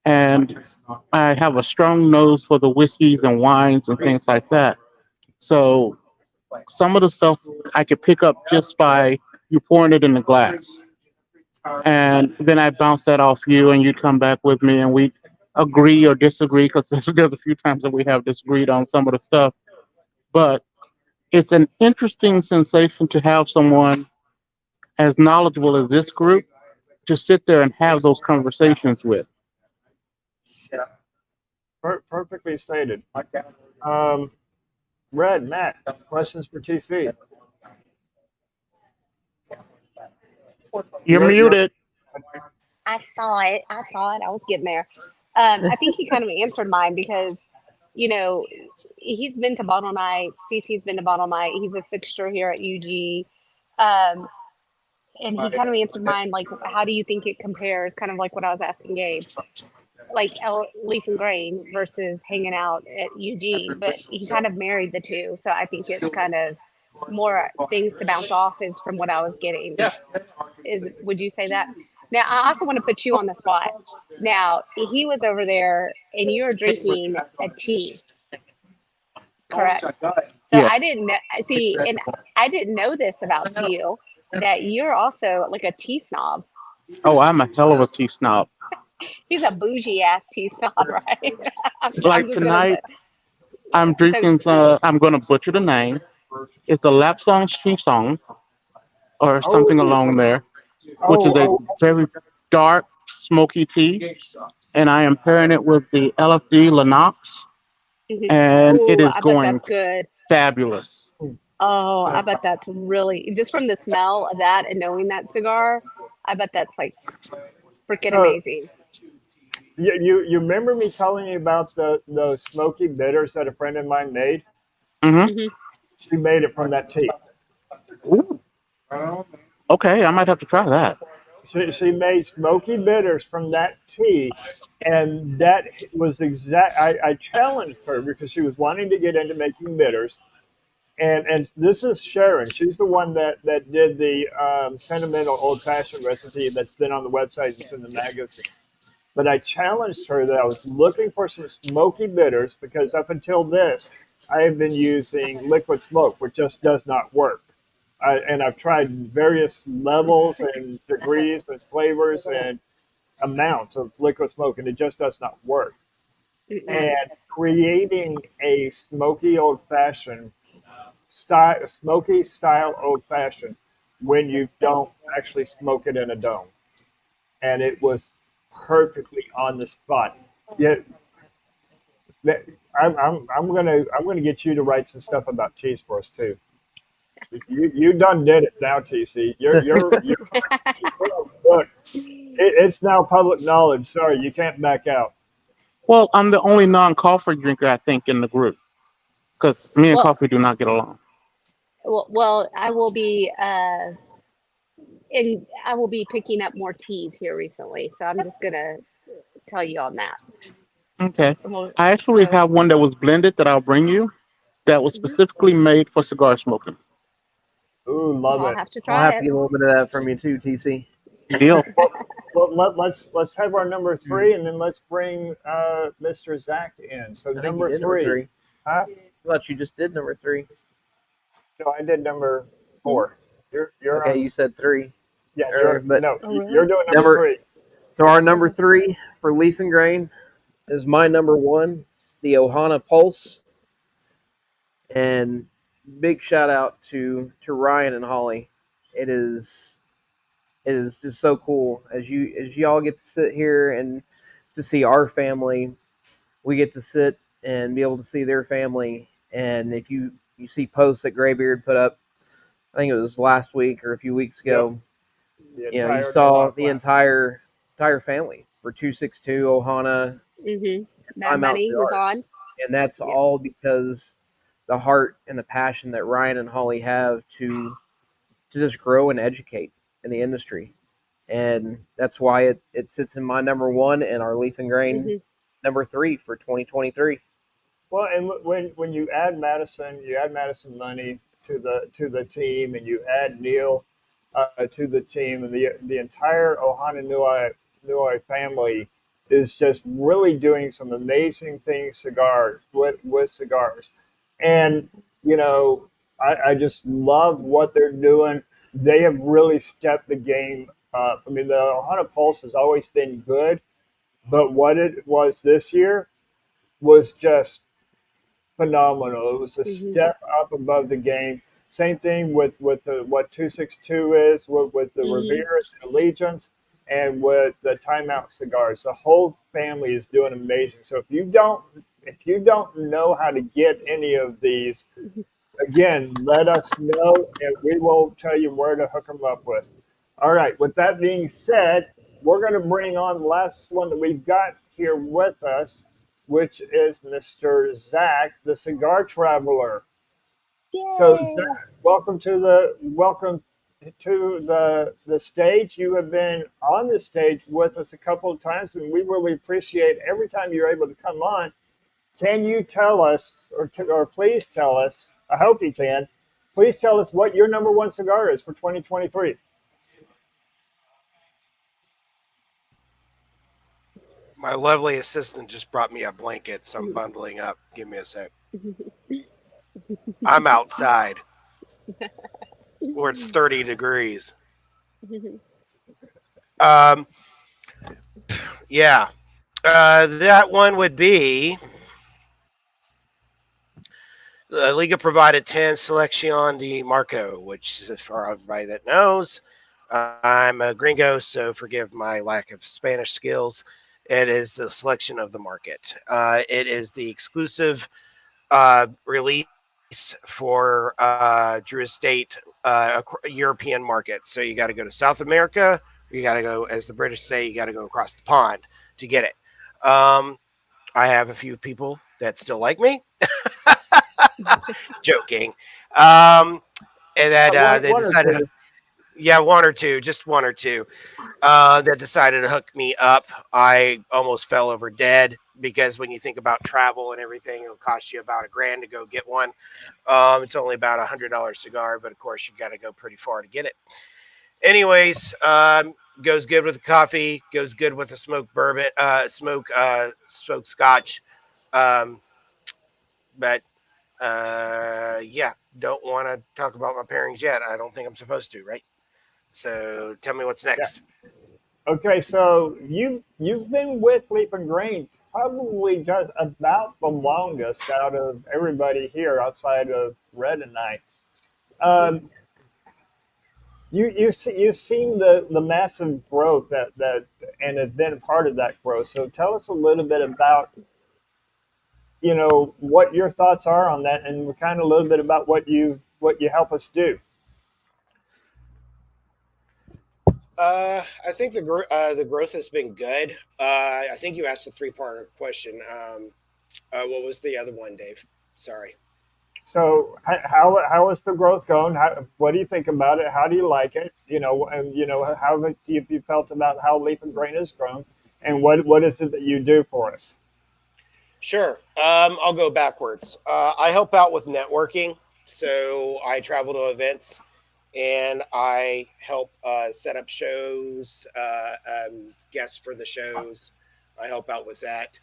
And I have a strong nose for the whiskeys and wines and things like that. So some of the stuff I could pick up just by you pouring it in the glass. And then I bounce that off you, and you come back with me, and we agree or disagree, because there's a few times that we have disagreed on some of the stuff. But it's an interesting sensation to have someone as knowledgeable as this group to sit there and have those conversations with. Perfectly stated. Red, Matt, questions for TC? You're muted. I saw it. I was getting there. I think he kind of answered mine because, he's been to Bottle Night. Cece's been to Bottle Night. He's a fixture here at UG. And he kind of answered mine, like, how do you think it compares? Kind of like what I was asking Gabe. Like Leaf and Grain versus hanging out at UG. But he kind of married the two. So I think it's kind of more things to bounce off is from what I was getting. Would you say that? Now, I also want to put you on the spot. Now, he was over there and you were drinking a tea, correct? So Yes. I didn't see, and I didn't know this about you, that you're also like a tea snob. Oh, I'm a hell of a tea snob. He's a bougie ass tea snob, right? I'm Like just tonight, I'm So- drinking, I'm going to butcher the name. It's a Lapsang Shisong or something along there, which is a very dark, smoky tea. And I am pairing it with the LFD Lennox. Mhm. And it Ooh, is I bet going that's good. fabulous. Oh, I bet that's really just from the smell of that and knowing that cigar. I bet that's like freaking So amazing. you remember me telling you about those smoky bitters that a friend of mine made? Hmm. Hmm. She made it from that tea. Ooh, okay, I might have to try that. She made smoky bitters from that tea, and that was exact. I challenged her because she was wanting to get into making bitters, and this is Sharon. She's the one that did the sentimental old fashioned recipe that's been on the website and it's in the magazine. But I challenged her that I was looking for some smoky bitters because up until this, I have been using liquid smoke, which just does not work. And I've tried various levels and degrees and flavors and amounts of liquid smoke, and it just does not work. Mm-mm. And creating a smoky old fashioned style, smoky style old fashioned, when you don't actually smoke it in a dome, and it was perfectly on the spot. Yet that- I'm gonna get you to write some stuff about cheese for us too. You done did it now, TC. You're look. It's now public knowledge. Sorry, you can't back out. Well, I'm the only non-coffee drinker I think in the group because me and Well, coffee do not get along. well, I will be and I will be picking up more teas here recently, so I'm just gonna tell you on that. Okay, And we'll, I actually so, have one that was blended that I'll bring you that was mhm. specifically made for cigar smoking. Ooh, Well, love I'll it. have to I'll try have to it. get a little bit of that from you too, TC. Deal. Well, let's have our number three, and then let's bring Mr. Zach in. So I think you number did number three, three. huh? I thought you just did number three. No, I did number four. You're Okay, on. you said three. Yeah, Or, but Oh, really? you're doing number number three. so our number three for Leaf and Grain is my number one, the Ohana Pulse, and big shout out to Ryan and Holly. It is it is just so cool as y'all get to sit here and to see our family. We get to sit and be able to see their family. And if you see posts that Greybeard put up, I think it was last week or a few weeks Yep, ago, the you know, you entire saw Noah the class. entire family for 262 Ohana Mm-hmm. Mad Time Out Money was Cigars, on. and that's Yeah. all because the heart and the passion that Ryan and Holly have to just grow and educate in the industry, and that's why it sits in my number one and our Leaf and Grain Mm-hmm. number three for 2023. Well, and when you add Madison Money to the team, and you add Neil to the team, and the entire Ohana Nui family is just really doing some amazing things with cigars, and you know I just love what they're doing. They have really stepped the game up. I mean, the Ohana Pulse has always been good, but what it was this year was just phenomenal. It was a Mm-hmm. step up above the game. Same thing with the, what 262 is, with the Mm-hmm. Revere Allegiance, and with the Timeout cigars. The whole family is doing amazing. So if you don't know how to get any of these, again, let us know, and we will tell you where to hook them up with. All right. With that being said, we're going to bring on the last one that we've got here with us, which is Mr. Zach, the Cigar Traveler. So, Yay! Zach, welcome to the stage. You have been on the stage with us a couple of times, and we really appreciate every time you're able to come on. Can you tell us, or please tell us? I hope you can. Please tell us what your number one cigar is for 2023. My lovely assistant just brought me a blanket, so I'm bundling up. Give me a sec. I'm outside where it's 30 degrees. Um, yeah. That one would be the Liga provided 10 Selection de Marco, which, for everybody that knows, I'm a gringo, so forgive my lack of Spanish skills. It is the selection of the market. It is the exclusive release for Drew Estate European market. So you got to go to South America. You got to go, as the British say, you got to go across the pond to get it. I have a few people that still like me. Joking. And that they one or decided, two. yeah, one or two, just one or two, that decided to hook me up. I almost fell over dead because when you think about travel and everything, it'll cost you about $1,000 to go get one. It's only about $100 cigar, but of course you got to go pretty far to get it. Anyways, goes good with the coffee, goes good with a smoked bourbon, smoked scotch. But yeah, don't want to talk about my pairings yet. I don't think I'm supposed to, right? So tell me what's next. Okay, so you've been with Leap and Grain probably just about the longest out of everybody here outside of Red and I. Um, you've seen the massive growth that and have been a part of that growth. So tell us a little bit about what your thoughts are on that, and kind of a little bit about what you help us do. I think the growth has been good. I think you asked a 3-part question. What was the other one, Dave? Sorry. So how is the growth going? What do you think about it? How do you like it? And how have you felt about how Leap and Grain has grown, and what is it that you do for us? Sure. I'll go backwards. I help out with networking. So I travel to events and I help set up shows, guests for the shows. I help out with that.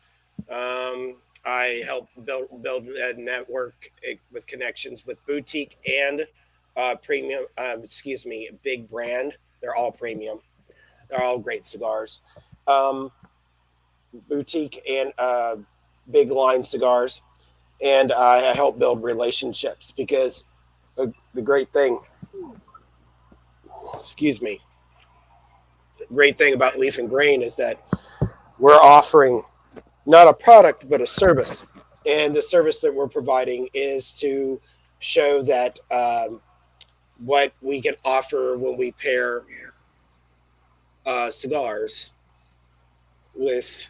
I help build a network with connections with boutique and premium, big brand. They're all premium. They're all great cigars. Boutique and big line cigars. And I help build relationships because the great thing, great thing about Leaf and Grain is that we're offering not a product, but a service. And the service that we're providing is to show that what we can offer when we pair cigars with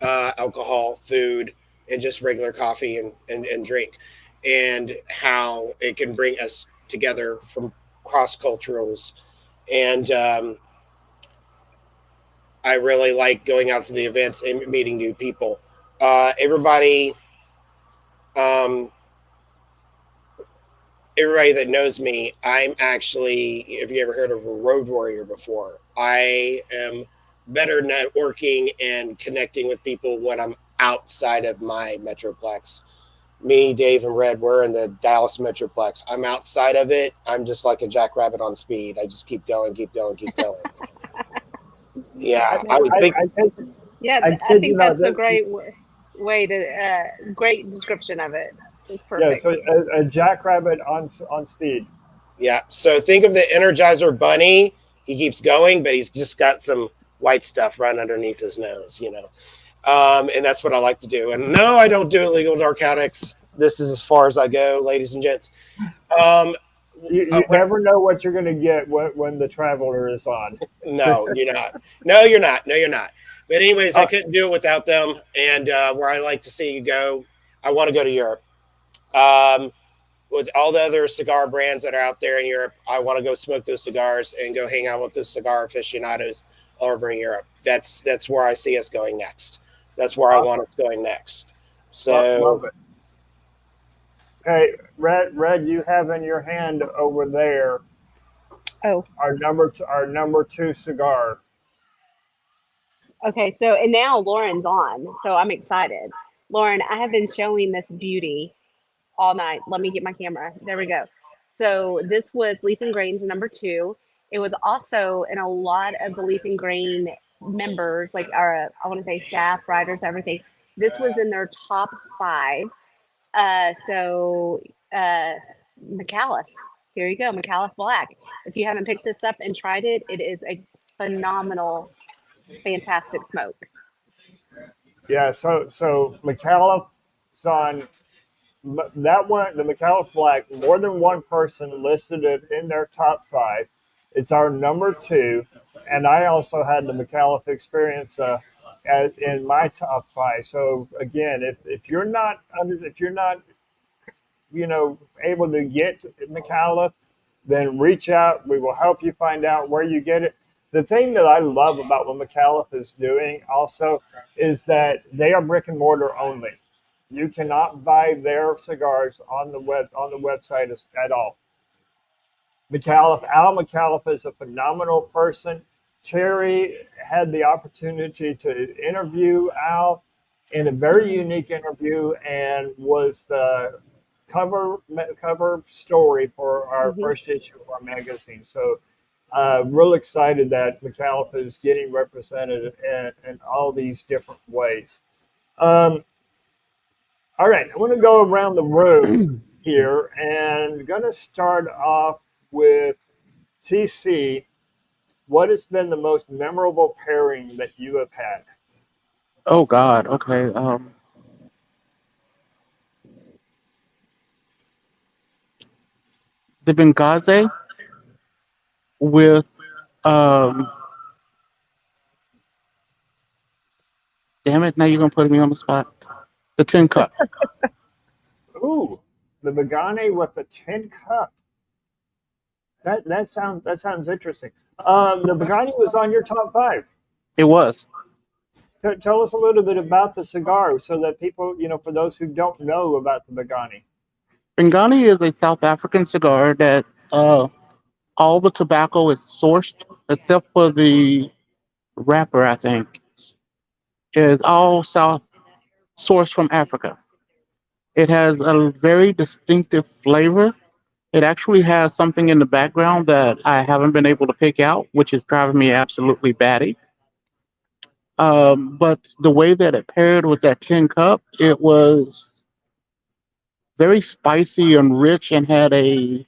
alcohol, food, and just regular coffee and drink, and how it can bring us together from cross-culturals. And I really like going out to the events and meeting new people. Everybody that knows me, I'm actually, if you ever heard of a road warrior before, I am better networking and connecting with people when I'm outside of my Metroplex. Me, Dave, and Red, we're in the Dallas Metroplex. I'm outside of it. I'm just like a jackrabbit on speed. I just keep going. Yeah, I would think. I think that's a great way to great description of it. It's perfect. Yeah, so a jackrabbit on speed. Yeah, so think of the Energizer Bunny. He keeps going, but he's just got some white stuff right underneath his nose, and that's what I like to do. And no, I don't do illegal narcotics. This is as far as I go, ladies and gents. You never know what you're going to get when the Traveler is on. No, you're not. No, you're not. But anyways, I couldn't do it without them. And where I like to see you go, I want to go to Europe. With all the other cigar brands that are out there in Europe, I want to go smoke those cigars and go hang out with the cigar aficionados over in Europe. That's where I see us going next. That's where I want us going next. So, love it. Hey, Red, you have in your hand over there. Oh, our number 2 cigar. Okay, so and now Lauren's on, so I'm excited. Lauren, I have been showing this beauty all night. Let me get my camera. There we go. So this was Leaf and Grain's number 2. It was also in a lot of the Leaf and Grain members, like our, I want to say staff, writers, everything. This was in their top 5. So McAuliffe, here you go, McAuliffe Black. If you haven't picked this up and tried it, it is a phenomenal, fantastic smoke. Yeah, so McAuliffe's on that one, the McAuliffe Black, more than one person listed it in their top 5. It's our number 2, and I also had the McAuliffe Experience in my top 5. So again, if you're not able to get McAuliffe, then reach out. We will help you find out where you get it. The thing that I love about what McAuliffe is doing also is that they are brick and mortar only. You cannot buy their cigars on the website at all. Al McAuliffe is a phenomenal person. Terry had the opportunity to interview Al in a very unique interview and was the cover story for our first issue of our magazine. So real excited that McAuliffe is getting represented in all these different ways. All right, I want to go around the room here and going to start off with TC. What has been the most memorable pairing that you have had? Oh God. Okay. The Benghazi with damn it! Now you're gonna put me on the spot. The Tin Cup. Ooh, the Begane with the tin cup. That sounds interesting. The Begane was on your top 5. It was. Tell us a little bit about the cigar so that people, for those who don't know about the Begane. Bengani is a South African cigar that all the tobacco is sourced except for the wrapper, I think. Is all sourced from Africa. It has a very distinctive flavor. It actually has something in the background that I haven't been able to pick out, which is driving me absolutely batty. But the way that it paired with that tin cup, it was very spicy and rich and had a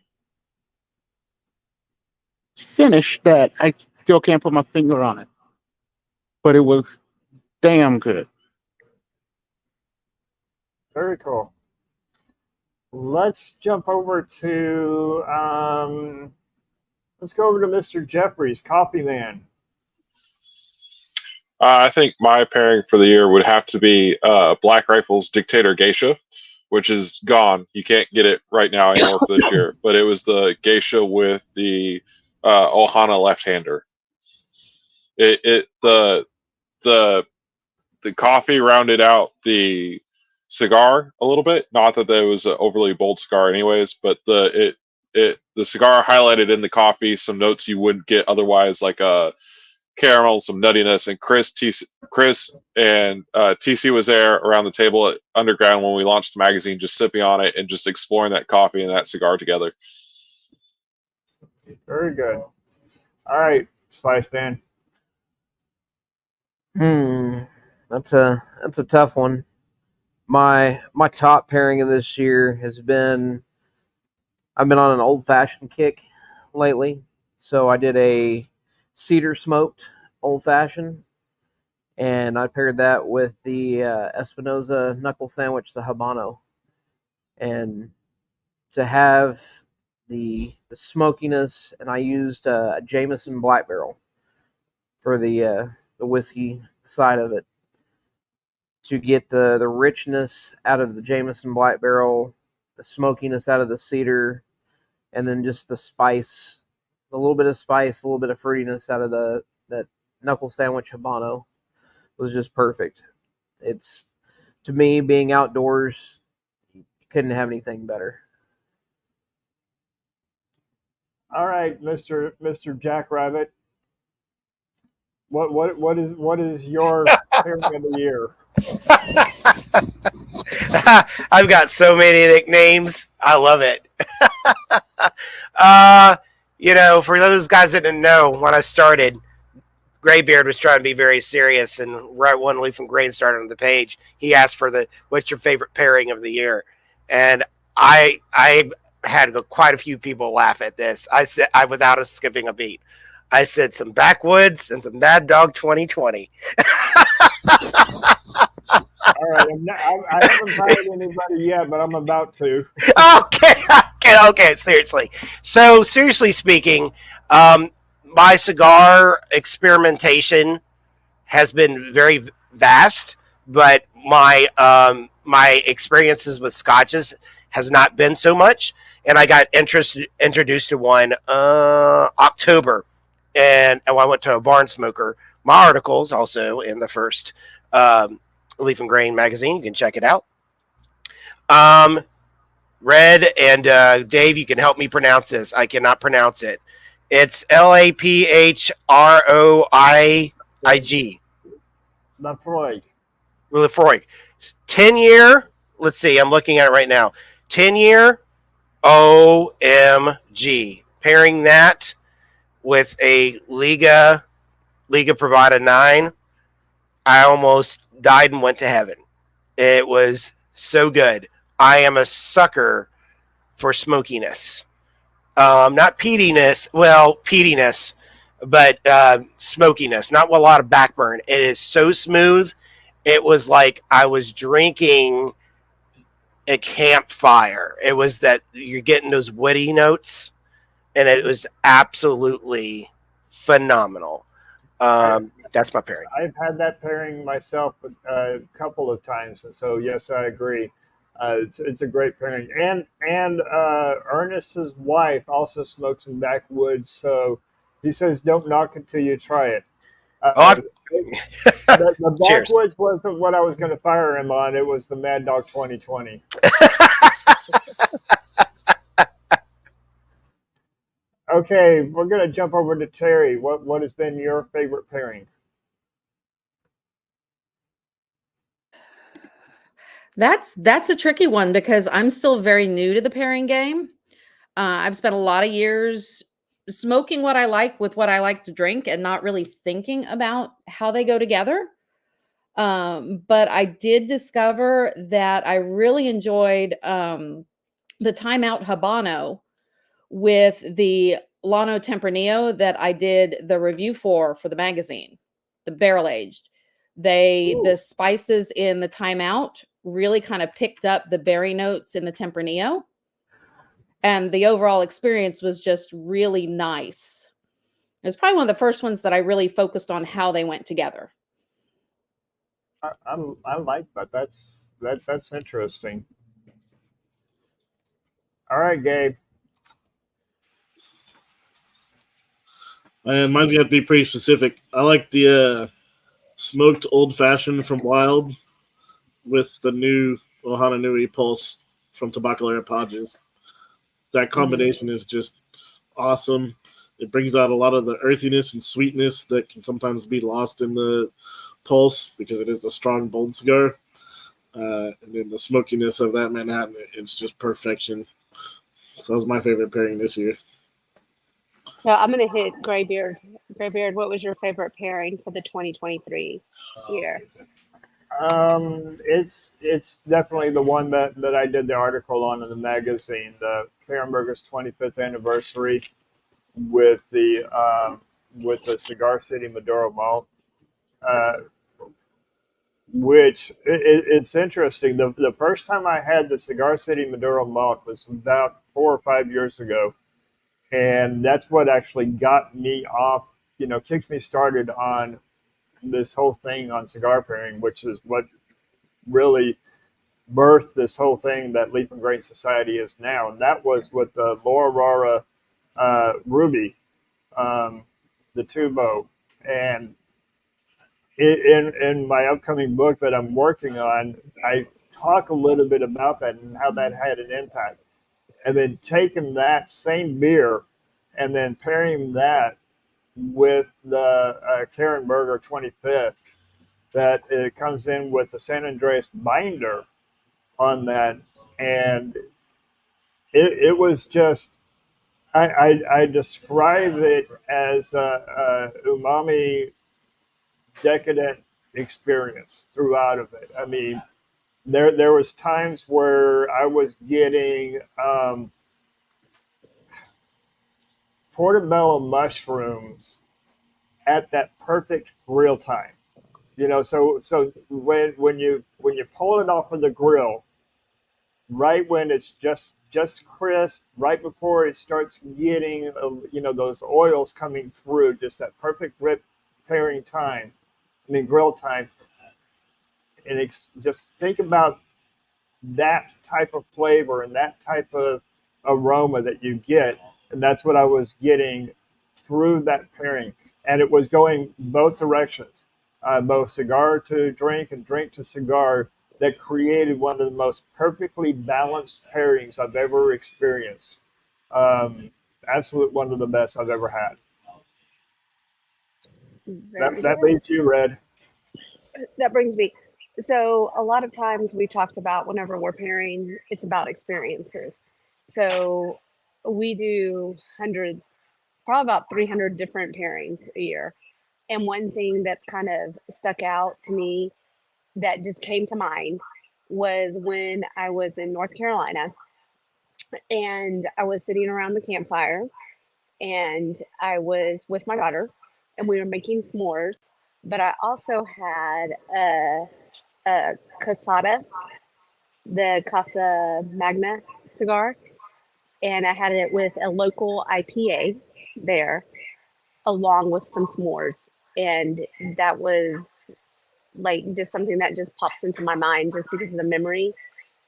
finish that I still can't put my finger on it. But it was damn good. Very cool. Let's jump over to let's go over to Mr. Jeffries, Coffee Man. I think my pairing for the year would have to be Black Rifle's Dictator Geisha, which is gone. You can't get it right now anymore for this year. But it was the Geisha with the Ohana left-hander. The coffee rounded out the cigar a little bit. Not that it was an overly bold cigar, anyways, but the cigar highlighted in the coffee some notes you wouldn't get otherwise, like a caramel, some nuttiness. And Chris and TC was there around the table at Underground when we launched the magazine, just sipping on it and just exploring that coffee and that cigar together. Very good. All right, Spice Man. That's a tough one. My top pairing of this year has been, I've been on an old fashioned kick lately, so I did a cedar smoked old fashioned, and I paired that with the Espinosa knuckle sandwich, the Habano, and to have the smokiness, and I used a Jameson Black Barrel for the whiskey side of it, to get the richness out of the Jameson Black Barrel, the smokiness out of the cedar, and then just the spice, a little bit of spice, a little bit of fruitiness out of that knuckle sandwich Habano was just perfect. It's, to me, being outdoors, you couldn't have anything better. All right, Mr. Jack Rabbit. What is your pairing of the year? I've got so many nicknames. I love it. For those guys that didn't know, when I started, Greybeard was trying to be very serious, and right when Leaf and Grain started on the page, he asked for what's your favorite pairing of the year, and I had quite a few people laugh at this. I said, without skipping a beat, I said some Backwoods and some Mad Dog 2020. All right, I haven't fired anybody yet, but I'm about to. Okay. Seriously. So, seriously speaking, my cigar experimentation has been very vast, but my experiences with scotches has not been so much. And I got introduced to one October, and I went to a barn smoker. My articles also in the first Leaf and Grain magazine. You can check it out. Red and Dave, you can help me pronounce this. I cannot pronounce it. It's Laphroi. Lafroy. Lafroy. 10-year. Let's see. I'm looking at it right now. 10-year. OMG. Pairing that with a Liga Privada 9, I almost died and went to heaven. It was so good. I am a sucker for smokiness. Not peatiness. Well, peatiness, but smokiness. Not a lot of backburn. It is so smooth. It was like I was drinking a campfire. It was that you're getting those woody notes, and it was absolutely phenomenal. That's my pairing. I've had that pairing myself a couple of times, and so yes, I agree. It's a great pairing, and Ernest's wife also smokes in backwoods, so he says don't knock it till you try it. The backwoods wasn't what I was going to fire him on. It was the Mad Dog 2020. Okay, we're going to jump over to Terry. What has been your favorite pairing? That's a tricky one because I'm still very new to the pairing game. I've spent a lot of years smoking what I like with what I like to drink and not really thinking about how they go together. But I did discover that I really enjoyed the Timeout Habano with the Llano Tempranillo that I did the review for the magazine, the barrel aged. The spices in the Timeout really kind of picked up the berry notes in the Tempranillo, and the overall experience was just really nice. It was probably one of the first ones that I really focused on how they went together. I like that. That's interesting. All right, Gabe. And mine's got to be pretty specific. I like the smoked old fashioned from Wild with the new Ohana Nui Pulse from Tabacalera Podges. That combination is just awesome. It brings out a lot of the earthiness and sweetness that can sometimes be lost in the Pulse because it is a strong, bold cigar. And then the smokiness of that Manhattan, it's just perfection. So that was my favorite pairing this year. So I'm going to hit Greybeard. Greybeard, what was your favorite pairing for the 2023 year? It's definitely the one that I did the article on in the magazine, the Karenberger's 25th anniversary with the Cigar City Maduro malt, which it's interesting. The first time I had the Cigar City Maduro malt was about 4 or 5 years ago, and that's what actually got me off, kicked me started on this whole thing on cigar pairing, which is what really birthed this whole thing that Leaf and Grain Society is now. And that was with the Laura Rara Ruby, the Tubo. And in my upcoming book that I'm working on, I talk a little bit about that and how that had an impact. And then taking that same beer and then pairing that with the Karen Berger 25th, that it comes in with the San Andreas binder on that, and it was just I describe it as a umami decadent experience throughout of it. I mean, there was times where I was getting portobello mushrooms at that perfect grill time. So when you pull it off of the grill, right when it's just crisp, right before it starts getting those oils coming through, just that perfect rip pairing time, I mean grill time, and it's just think about that type of flavor and that type of aroma that you get, and that's what I was getting through that pairing, and it was going both directions, both cigar to drink and drink to cigar. That created one of the most perfectly balanced pairings I've ever experienced. Absolute one of the best I've ever had. Very That good. leaves you, Red. That brings me. So a lot of times we talked about whenever we're pairing, it's about experiences. So we do hundreds, probably about 300 different pairings a year. And one thing that's kind of stuck out to me that just came to mind was when I was in North Carolina and I was sitting around the campfire and I was with my daughter and we were making s'mores. But I also had a Casada, the Casa Magna cigar, and I had it with a local IPA there, along with some s'mores. And that was like just something that just pops into my mind just because of the memory.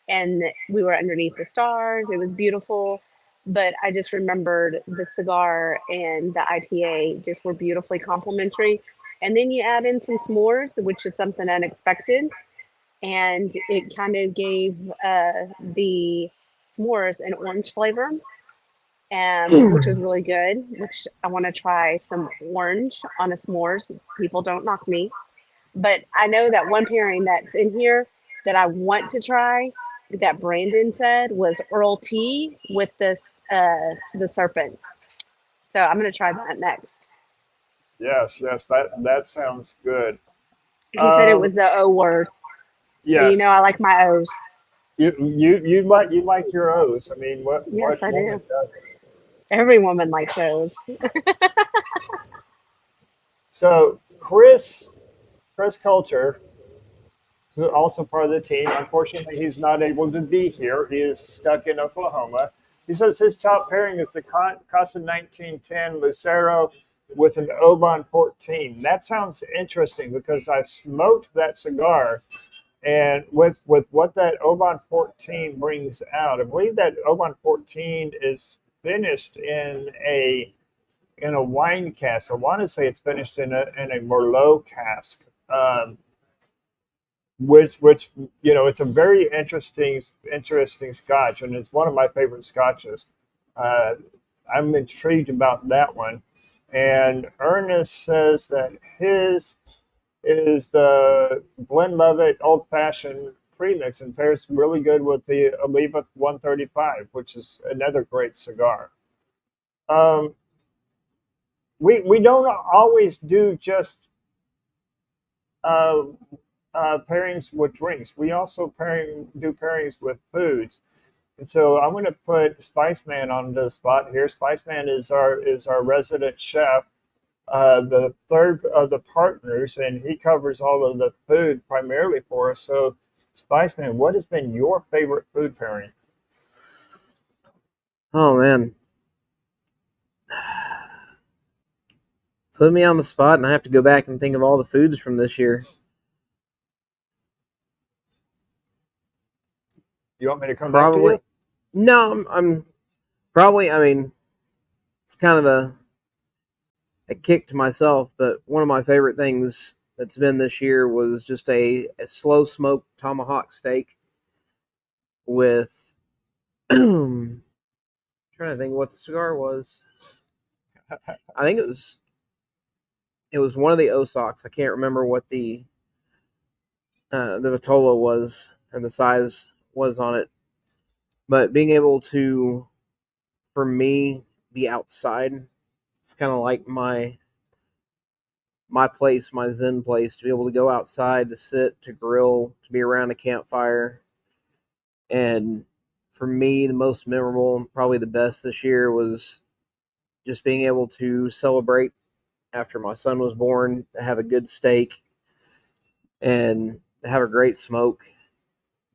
And we were underneath the stars. It was beautiful. But I just remembered the cigar and the IPA just were beautifully complementary. And then you add in some s'mores, which is something unexpected. And it kind of gave the s'mores an orange flavor, which was really good. Which I want to try some orange on a s'mores. People don't knock me, but I know that one pairing that's in here that I want to try that Brandon said was Earl Tea with this the serpent. So I'm gonna try that next. Yes, that sounds good. He said it was the O word. So you know Yes, I like my O's. you like your O's. I mean, Yes, what I woman do. does? Every woman likes O's. So Chris Culture, who's also part of the team. Unfortunately, he's not able to be here. He is stuck in Oklahoma. He says his top pairing is the Casa 1910 Lucero with an Oban 14. That sounds interesting because I smoked that cigar, and with what that Oban 14 brings out, I believe that Oban 14 is finished in a wine cask. I want to say it's finished in a Merlot cask. Which it's a very interesting Scotch, and it's one of my favorite Scotches. Uh, I'm intrigued about that one. And Ernest says that his is the Glenlivet Old Fashioned premix and pairs really good with the Oliva 135, which is another great cigar. Um, we don't always do just uh, pairings with drinks. We also do pairings with foods. And so I'm going to put Spice Man on the spot here. Spice Man is our resident chef, the third of the partners, and he covers all of the food primarily for us. So, Spice Man, what has been your favorite food pairing? Oh man, put me on the spot, and I have to go back and think of all the foods from this year. You want me to come back to Probably you? no. I'm probably. I mean, it's kind of a kick to myself, but one of my favorite things that's been this year was just a slow smoked tomahawk steak with. Trying to think what the cigar was. I think it was one of the Osaks. I can't remember what the Vitola was and the size was on it. But being able to, for me, be outside, it's kind of like my place, my zen place, to be able to go outside, to sit, to grill, to be around a campfire. And for me, the most memorable and probably the best this year was just being able to celebrate after my son was born, to have a good steak and have a great smoke.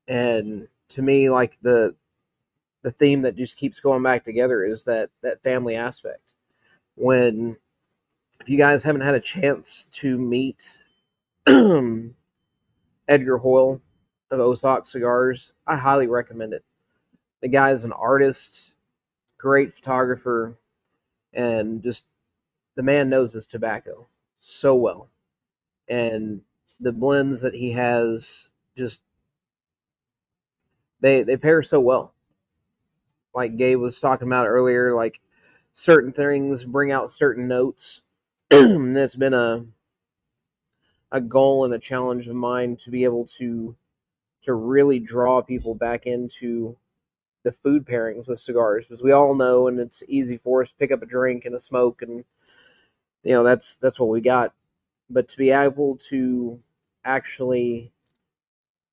And to me, like the theme that just keeps going back together is that family aspect. When, if you guys haven't had a chance to meet Edgar Hoyle of Osaka Cigars, I highly recommend it. The guy is an artist, great photographer, and just the man knows his tobacco so well. And the blends that he has, just they pair so well. Like Gabe was talking about earlier, like certain things bring out certain notes. That's been a goal and a challenge of mine to be able to really draw people back into the food pairings with cigars, because we all know, and it's easy for us to pick up a drink and a smoke, and that's what we got. But to be able to actually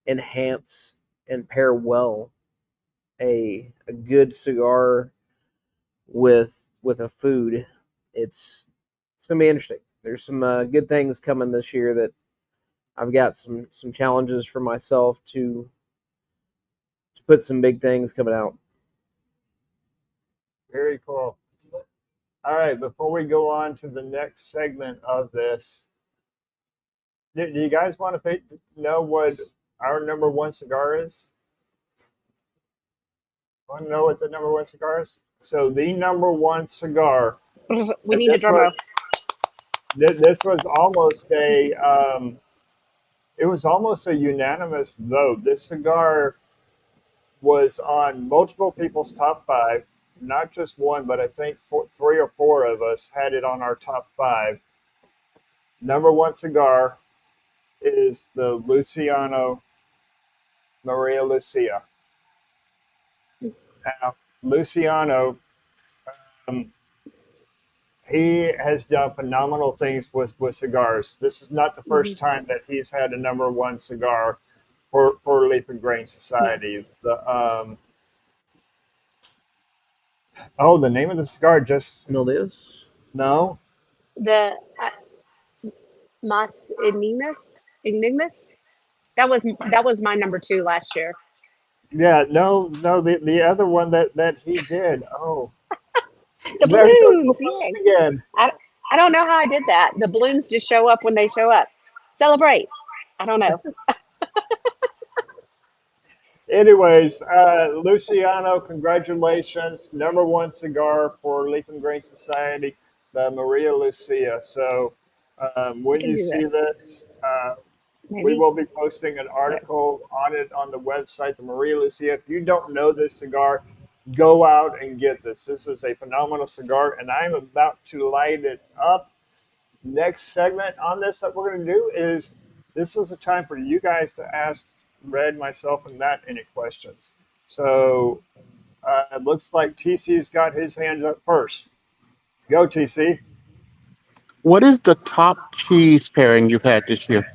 enhance and pair well a good cigar with a food, it's gonna be interesting. There's some good things coming this year that I've got some challenges for myself to put some big things coming out. Very cool. All right, before we go on to the next segment of this, do you guys want to know what our number one cigar is? Want to know what the number one cigar is? So the number one cigar. We need a drum roll. This was almost it was almost a unanimous vote. This cigar was on multiple people's top 5, not just one, but I think 3 or 4 of us had it on our top 5. Number one cigar is the Luciano Maria Lucia. Now, Luciano, he has done phenomenal things with cigars. This is not the first time that he's had a number one cigar for Leaf and Grain Society. The name of the cigar just Mildews? No. The Mas Ignis. That was my number 2 last year. Yeah, no, the other one that he did. Oh, The balloons. Again. I don't know how I did that. The balloons just show up when they show up. Celebrate. I don't know. Anyways, Luciano, congratulations. Number one cigar for Leaf and Grain Society, the Maria Lucia. So when you see this, we will be posting an article on it on the website, the Maria Lucia. If you don't know this cigar, go out and get this. This is a phenomenal cigar, and I'm about to light it up. Next segment on this that we're going to do is, this is a time for you guys to ask Red, myself, and Matt any questions. So it looks like TC's got his hands up first. Go, TC. What is the top cheese pairing you've had this year?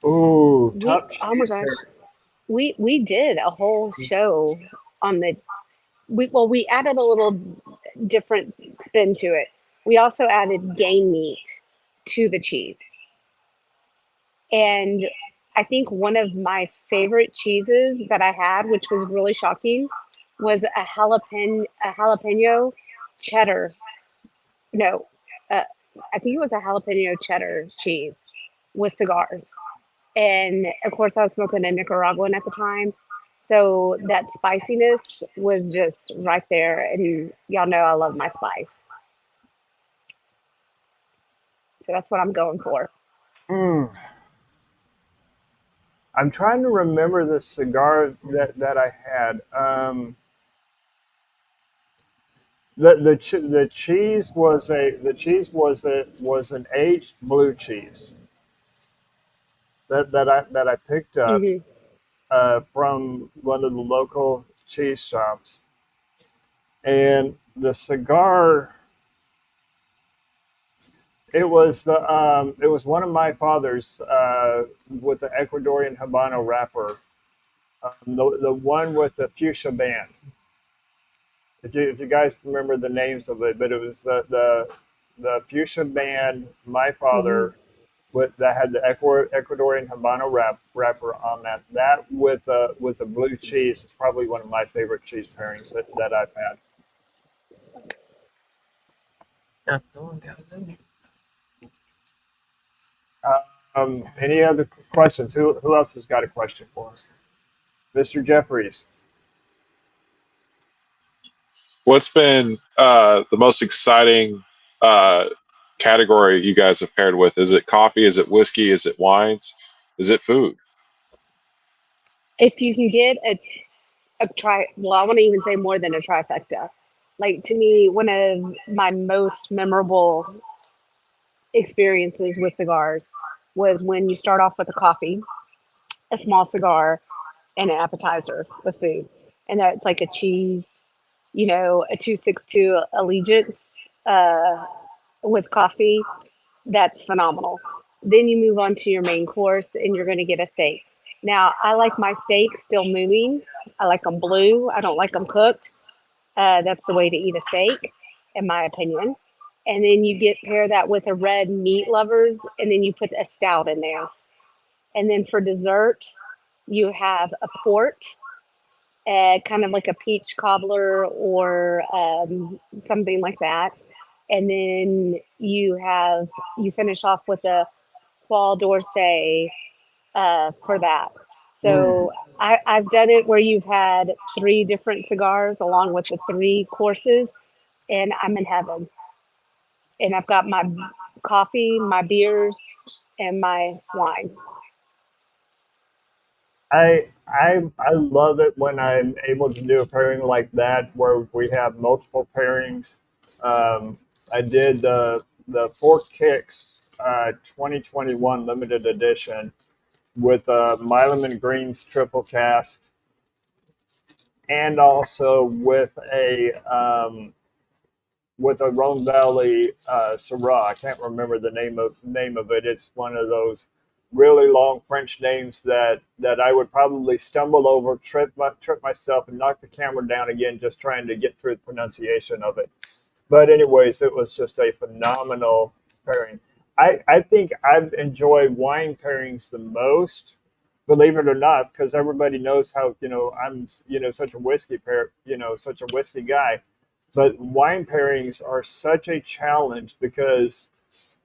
Ooh, top cheese. Oh my gosh. We did a whole show on we added a little different spin to it. We also added game meat to the cheese. And I think one of my favorite cheeses that I had, which was really shocking, was a jalapeno cheddar. No, I think it was a jalapeno cheddar cheese with cigars. And of course, I was smoking a Nicaraguan at the time. So that spiciness was just right there. And y'all know I love my spice. So that's what I'm going for. I'm trying to remember the cigar that I had. The cheese was an aged blue cheese that I picked up from one of the local cheese shops, and the cigar. It was one of my father's with the Ecuadorian Habano wrapper, the one with the fuchsia band. If you guys remember the names of it, but it was the fuchsia band. My father that had the Ecuadorian Habano wrapper on that. That with the blue cheese is probably one of my favorite cheese pairings that I've had. No one got it. Any other questions? Who else has got a question for us? Mr. Jeffries. What's been the most exciting category you guys have paired with? Is it coffee? Is it whiskey? Is it wines? Is it food? If you can get well, I want to even say more than a trifecta. Like, to me, one of my most memorable experiences with cigars was when you start off with a coffee, a small cigar, and an appetizer with food. And that's like a cheese, a 262 Allegiance with coffee. That's phenomenal. Then you move on to your main course and you're going to get a steak. Now, I like my steaks still moving. I like them blue. I don't like them cooked. That's the way to eat a steak, in my opinion. And then you pair that with a red meat lovers, and then you put a stout in there. And then for dessert, you have a port, kind of like a peach cobbler or something like that. And then you finish off with a Croix d'Orsay for that. So I've done it where you've had 3 different cigars along with the 3 courses, and I'm in heaven. And I've got my coffee, my beers, and my wine. I love it when I'm able to do a pairing like that where we have multiple pairings. I did the 4 Kicks 2021 limited edition with Milam and Green's triple cask, and also with a Rhone Valley Syrah. I can't remember the name of it. It's one of those really long French names that I would probably stumble over, trip myself, and knock the camera down again just trying to get through the pronunciation of it. But anyways, it was just a phenomenal pairing. I think I've enjoyed wine pairings the most, believe it or not, because everybody knows how I'm such a whiskey such a whiskey guy. But wine pairings are such a challenge because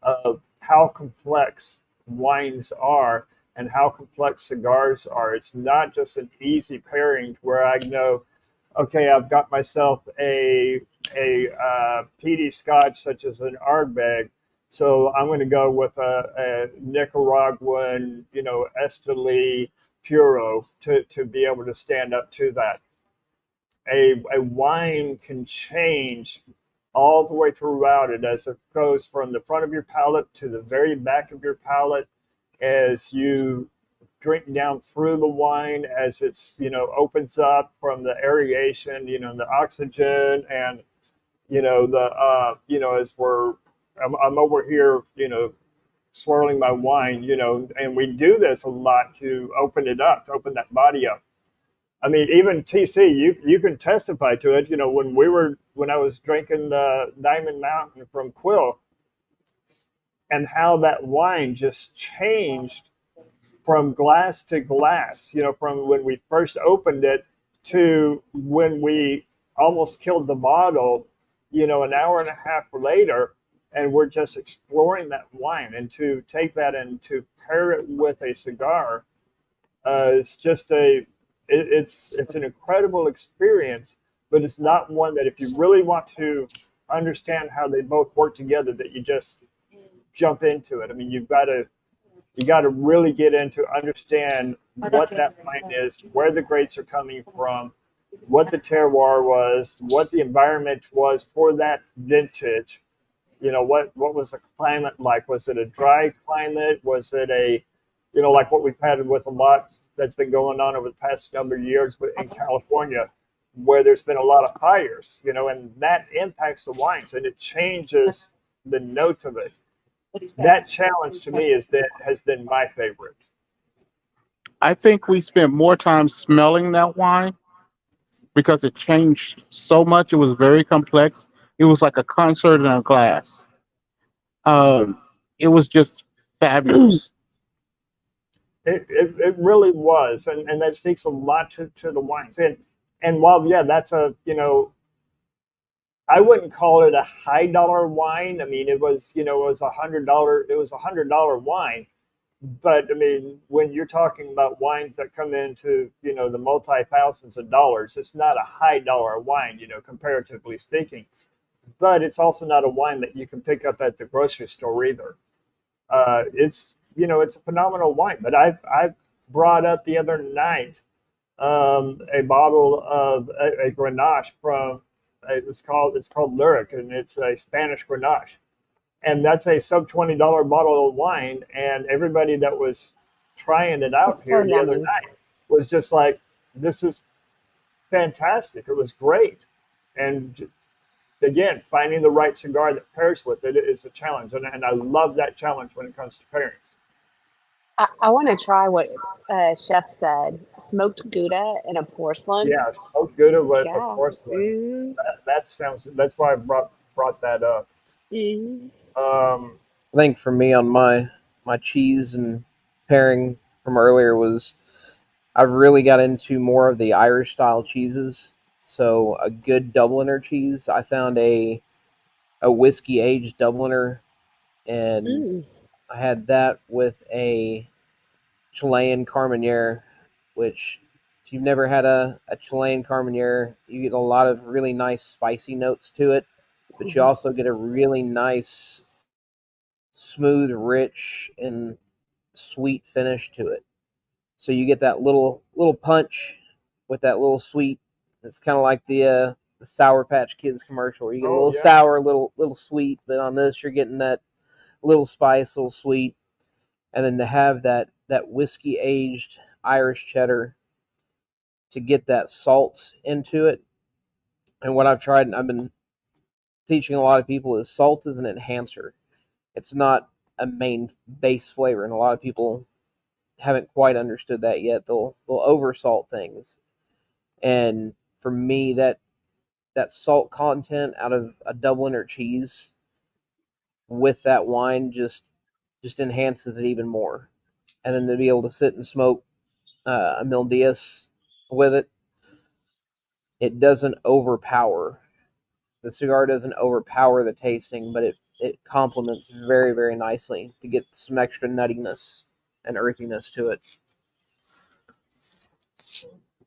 of how complex wines are and how complex cigars are. It's not just an easy pairing where I know, okay, I've got myself a peaty Scotch such as an Ardbeg, so I'm going to go with a Nicaraguan, Esteli Puro to be able to stand up to that. A wine can change all the way throughout it as it goes from the front of your palate to the very back of your palate as you drink down through the wine, as it's opens up from the aeration, the oxygen, and as I'm over here swirling my wine, and we do this a lot to open it up, to open that body up. I mean, even TC, you can testify to it. When I was drinking the Diamond Mountain from Quill, and how that wine just changed from glass to glass. From when we first opened it to when we almost killed the bottle. An hour and a half later, and we're just exploring that wine, and to take that and to pair it with a cigar, it's just it's an incredible experience, but it's not one that if you really want to understand how they both work together, that you just jump into it. I mean, you got to really get into understand what that wine is, where the grapes are coming from, what the terroir was, what the environment was for that vintage. What was the climate like? Was it a dry climate? Was it like what we've had with a lot that's been going on over the past number of years in California, where there's been a lot of fires, and that impacts the wines and it changes the notes of it. That challenge to me has been my favorite. I think we spent more time smelling that wine because it changed so much. It was very complex. It was like a concert in a glass. It was just fabulous. It really was, and that speaks a lot to the wines. And while that's a I wouldn't call it a high dollar wine. I mean, it was it was $100 wine, but I mean, when you're talking about wines that come into the multi thousands of dollars, it's not a high dollar wine, comparatively speaking. But it's also not a wine that you can pick up at the grocery store either. It's a phenomenal wine. But I brought up the other night a bottle of a Grenache from it's called Lyric, and it's a Spanish Grenache, and that's a sub $20 bottle of wine. And everybody that was trying it out It's here so the other yummy. night was just like, "This is fantastic! It was great." And again, finding the right cigar that pairs with it is a challenge, and I love that challenge when it comes to pairings. I want to try what Chef said: smoked Gouda in a porcelain. Yeah, smoked Gouda with a Yeah. porcelain. Mm-hmm. That sounds. That's why I brought that up. Mm-hmm. I think for me on my cheese and pairing from earlier was I've really got into more of the Irish style cheeses. So a good Dubliner cheese. I found a whiskey aged Dubliner, and Mm. I had that with a Chilean Carmenere, which if you've never had a Chilean Carmenere, you get a lot of really nice spicy notes to it, but you Mhm. also get a really nice, smooth, rich, and sweet finish to it. So you get that little punch with that little sweet. It's kind of like the Sour Patch Kids commercial, where you get a Oh little yeah. sour, little sweet, but on this you're getting that little spice, little sweet, and then to have that whiskey aged Irish cheddar to get that salt into it. And what I've tried, and I've been teaching a lot of people, is salt is an enhancer. It's not a main base flavor, and a lot of people haven't quite understood that yet. They'll oversalt things, and for me, that salt content out of a Dubliner cheese with that wine just enhances it even more. And then to be able to sit and smoke a Mil Diaz with it, it doesn't overpower. The cigar doesn't overpower the tasting, but it complements very, very nicely to get some extra nuttiness and earthiness to it.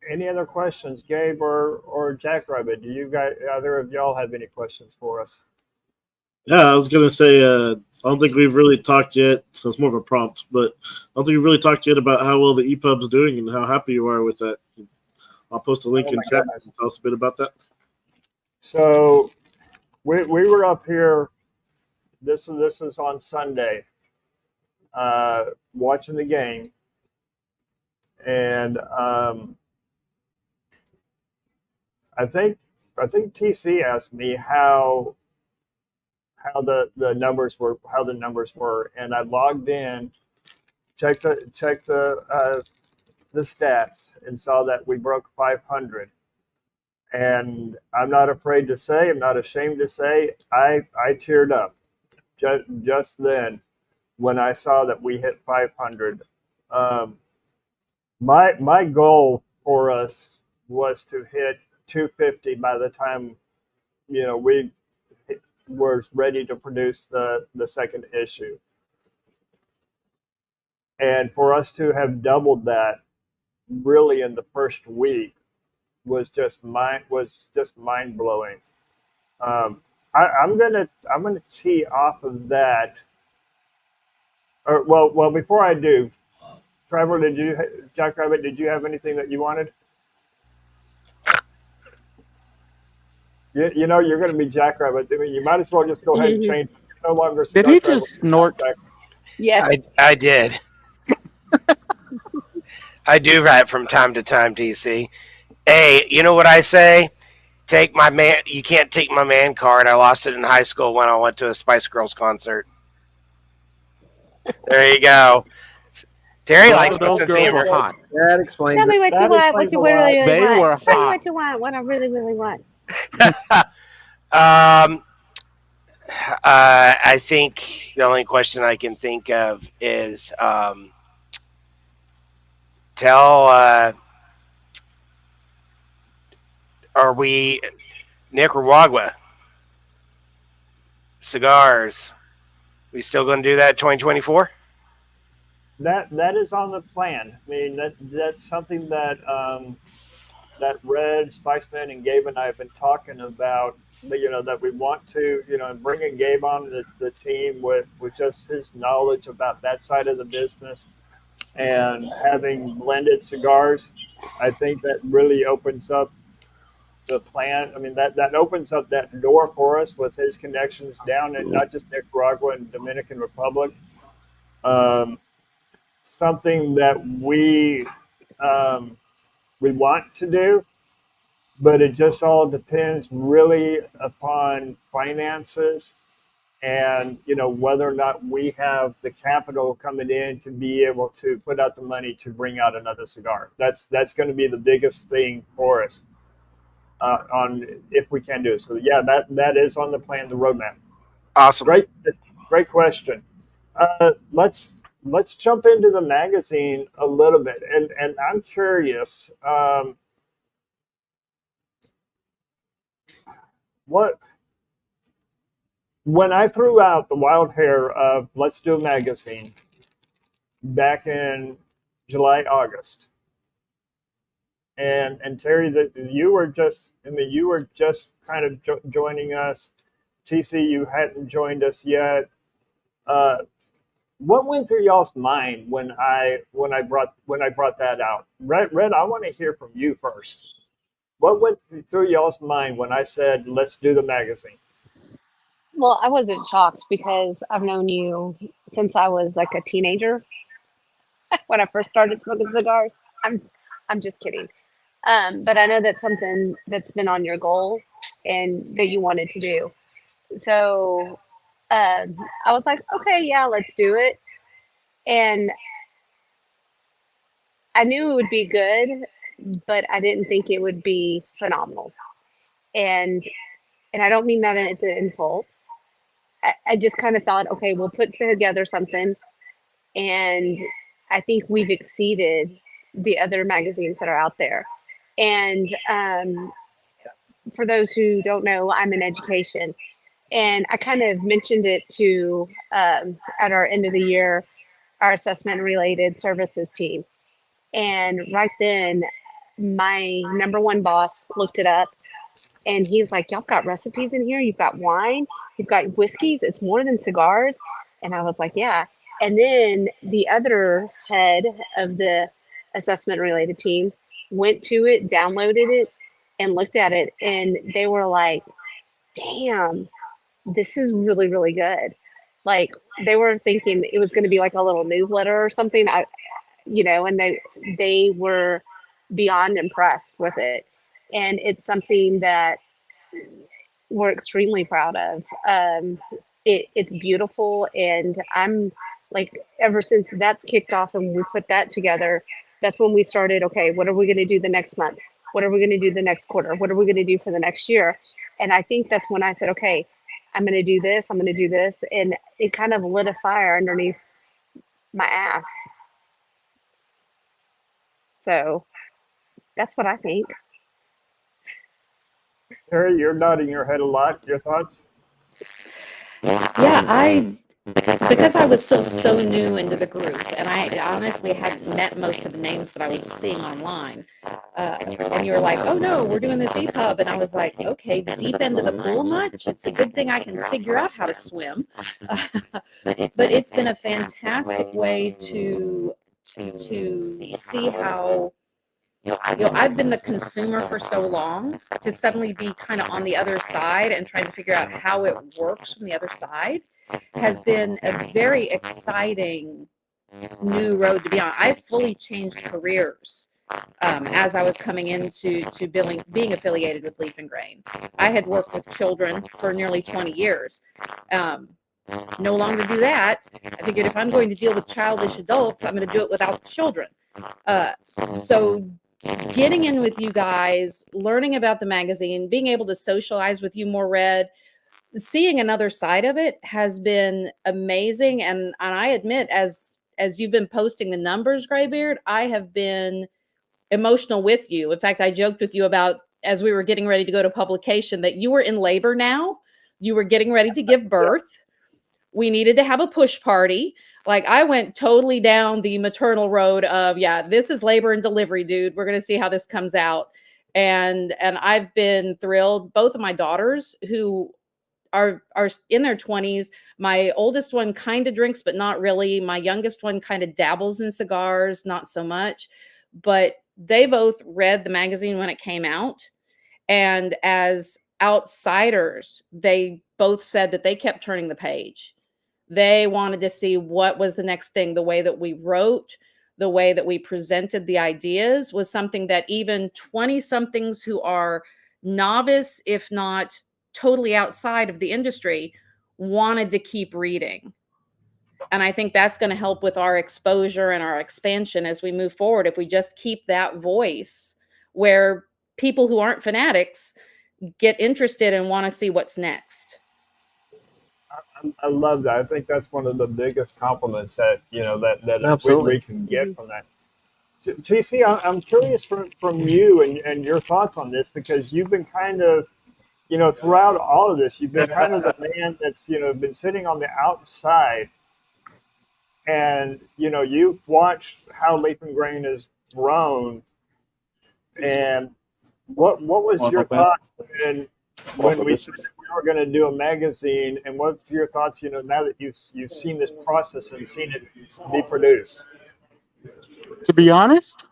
Any other questions, Gabe or Jackrabbit? Do you guys, either of y'all, have any questions for us? Yeah, I was gonna say I don't think we've really talked yet, so it's more of a prompt, but I don't think we've really talked yet about how well the EPUB's doing and how happy you are with that. I'll post a link Oh in my chat. goodness. Tell us a bit about that. So we were up here. This was on Sunday, watching the game, and I think TC asked me how the numbers were, and I logged in, checked the stats, and saw that we broke 500. And I'm not afraid to say, I'm not ashamed to say, I teared up just then when I saw that we hit 500. Um, my goal for us was to hit 250 by the time we were ready to produce the second issue, and for us to have doubled that really in the first week was just mind blowing. Um, I'm gonna tee off of that. Or well, before I do, Trevor, Jackrabbit, did you have anything that you wanted? You're going to be Jackrabbit. I mean, you might as well just go ahead and Mhm. change. You're no longer Did Cigar he Trevor. just snort? Yes. I did. I do that from time to time, TC. Hey, you know what I say? Take my man. You can't take my man card. I lost it in high school when I went to a Spice Girls concert. There you go. Terry Both likes of my those sense of girls were humor. hot. That explains Tell me it. what you That want. What explains you a lot. really, really They want. were Tell me hot. what you want. What I really, really want. I think the only question I can think of is tell are we Nicaragua cigars? We still going to do that 2024? That is on the plan. I mean, that's something that that Red, Spiceman, and Gabe and I have been talking about. That we want to, bringing Gabe on the team with just his knowledge about that side of the business and having blended cigars. I think that really opens up the plan. I mean, that opens up that door for us with his connections down in not just Nicaragua and Dominican Republic. Um, Something that we want to do, but it just all depends really upon finances and whether or not we have the capital coming in to be able to put out the money to bring out another cigar. That's going to be the biggest thing for us on if we can do it. So yeah, that is on the plan, the roadmap. Awesome. Great question. Let's jump into the magazine a little bit, and I'm curious, what when I threw out the wild hair of let's do a magazine back in July, August, and Terry, that you were just kind of joining us. TC, you hadn't joined us yet. What went through y'all's mind when I brought that out? Red, I want to hear from you first. What went through y'all's mind when I said let's do the magazine? Well, I wasn't shocked because I've known you since I was like a teenager when I first started smoking cigars. I'm just kidding. But I know that's something that's been on your goal and that you wanted to do. So I was like, okay, yeah, let's do it. And I knew it would be good, but I didn't think it would be phenomenal. And I don't mean that as an insult. I just kind of thought, okay, we'll put together something, and I think we've exceeded the other magazines that are out there. And for those who don't know, I'm in education, and I kind of mentioned it to at our end of the year, our assessment related services team. And right then, my number one boss looked it up, and he was like, y'all got recipes in here? You've got wine? You've got whiskeys? It's more than cigars? And I was like, yeah. And then the other head of the assessment related teams went to it, downloaded it, and looked at it. And they were like, damn, this is really, really good. Like they were thinking it was going to be like a little newsletter or something. And they were beyond impressed with it. And it's something that we're extremely proud of. It's beautiful, and I'm like, ever since that's kicked off and we put that together, that's when we started, okay, what are we going to do the next month? What are we going to do the next quarter? What are we going to do for the next year? And I think that's when I said, okay, I'm going to do this, I'm going to do this. And it kind of lit a fire underneath my ass. So that's what I think. Terry, you're nodding your head a lot. Your thoughts? Yeah, because I was still so new into the group, and I honestly hadn't met most of the names that I was seeing online. And you were like, "Oh no, we're doing this EPUB," and I was like, "Okay, deep end of the pool much? It's a good thing I can figure out how to swim." But it's been a fantastic way to see how. I've been the consumer for so long, to suddenly be kind of on the other side and trying to figure out how it works from the other side has been a very exciting new road to be on. I've fully changed careers as I was coming into being affiliated with Leaf and Grain. I had worked with children for nearly 20 years. No longer do that. I figured if I'm going to deal with childish adults, I'm going to do it without the children. So getting in with you guys, learning about the magazine, being able to socialize with you more, Red, seeing another side of it has been amazing. And I admit, as you've been posting the numbers, Greybeard, I have been emotional with you. In fact, I joked with you about, as we were getting ready to go to publication, that you were in labor now. You were getting ready to give birth. We needed to have a push party. Like, I went totally down the maternal road of, yeah, this is labor and delivery, dude. We're going to see how this comes out. And I've been thrilled. Both of my daughters, who are in their 20s. My oldest one kind of drinks, but not really. My youngest one kind of dabbles in cigars, not so much. But they both read the magazine when it came out. And as outsiders, they both said that they kept turning the page. They wanted to see what was the next thing. The way that we wrote, the way that we presented the ideas was something that even 20-somethings who are novice, if not totally outside of the industry, wanted to keep reading. And I think that's going to help with our exposure and our expansion as we move forward. If we just keep that voice where people who aren't fanatics get interested and want to see what's next. I love that. I think that's one of the biggest compliments that Absolutely. we can get from that. TC, I'm curious from you and your thoughts on this, because you've been kind of, throughout all of this, you've been kind of the man that's been sitting on the outside, and you've watched how Leaf and Grain has grown. And what was your thoughts when we said that we were going to do a magazine, and what's your thoughts, now that you've seen this process and seen it be produced? To be honest,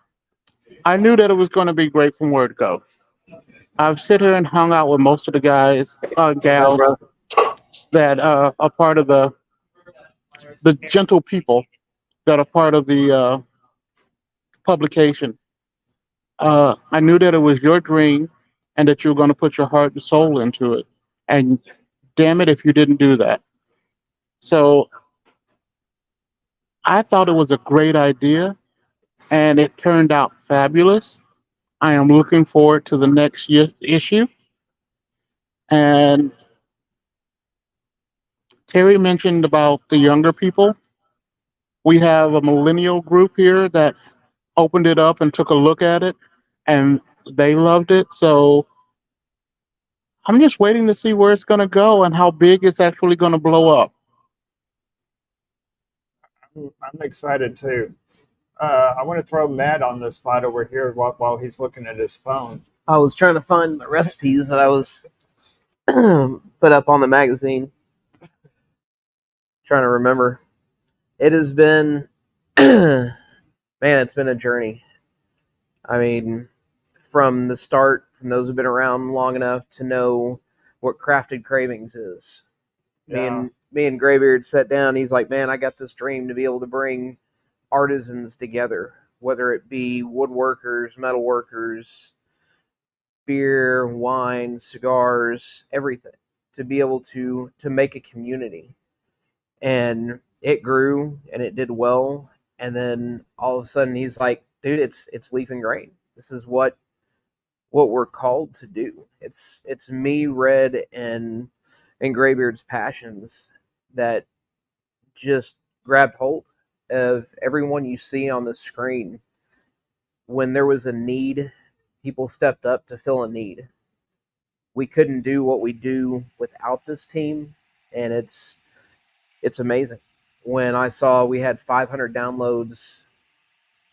I knew that it was going to be great from word go. I've sit here and hung out with most of the guys, gals that are part of the gentle people that are part of the publication. I knew that it was your dream and that you were going to put your heart and soul into it. And damn it if you didn't do that. So I thought it was a great idea, and it turned out fabulous. I am looking forward to the next issue. And Terry mentioned about the younger people. We have a millennial group here that opened it up and took a look at it, and they loved it. So I'm just waiting to see where it's going to go and how big it's actually going to blow up. I'm excited too. I want to throw Matt on the spot over here while he's looking at his phone. I was trying to find the recipes that I was put up on the magazine. Trying to remember. It has been, man, it's been a journey. I mean, from the start, from those who've been around long enough to know what Crafted Cravings is. Yeah. Me and Greybeard sat down. He's like, man, I got this dream to be able to bring artisans together, whether it be woodworkers, metalworkers, beer, wine, cigars, everything, to be able to make a community. And it grew and it did well. And then all of a sudden he's like, dude, it's Leaf and Grain. This is what we're called to do. It's me, Red, and Greybeard's passions that just grabbed hold of everyone you see on the screen. When there was a need, people stepped up to fill a need. We couldn't do what we do without this team, and it's amazing. When I saw we had 500 downloads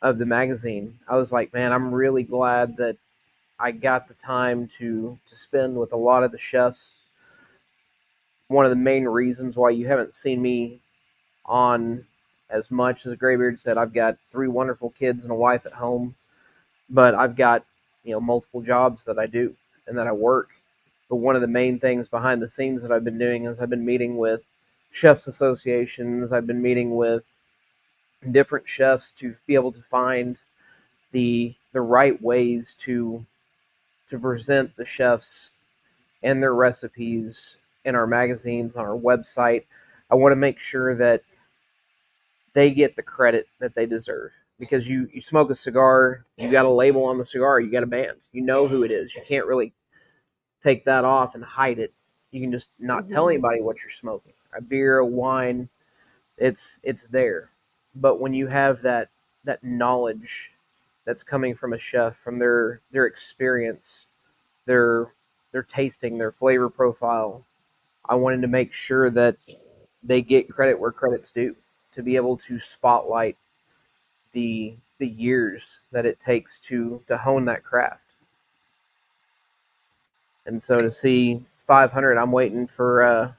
of the magazine, I was like, man, I'm really glad that I got the time to spend with a lot of the chefs. One of the main reasons why you haven't seen me on as much, as Greybeard said, I've got 3 wonderful kids and a wife at home, but I've got multiple jobs that I do and that I work. But one of the main things behind the scenes that I've been doing is I've been meeting with chefs associations. I've been meeting with different chefs to be able to find the right ways to present the chefs and their recipes in our magazines, on our website. I want to make sure that they get the credit that they deserve. Because you smoke a cigar, you got a label on the cigar, you got a band. You know who it is. You can't really take that off and hide it. You can just not tell anybody what you're smoking. A beer, a wine, it's there. But when you have that knowledge that's coming from a chef, from their experience, their tasting, their flavor profile, I wanted to make sure that they get credit where credit's due, to be able to spotlight the years that it takes to hone that craft. And so to see 500, I'm waiting for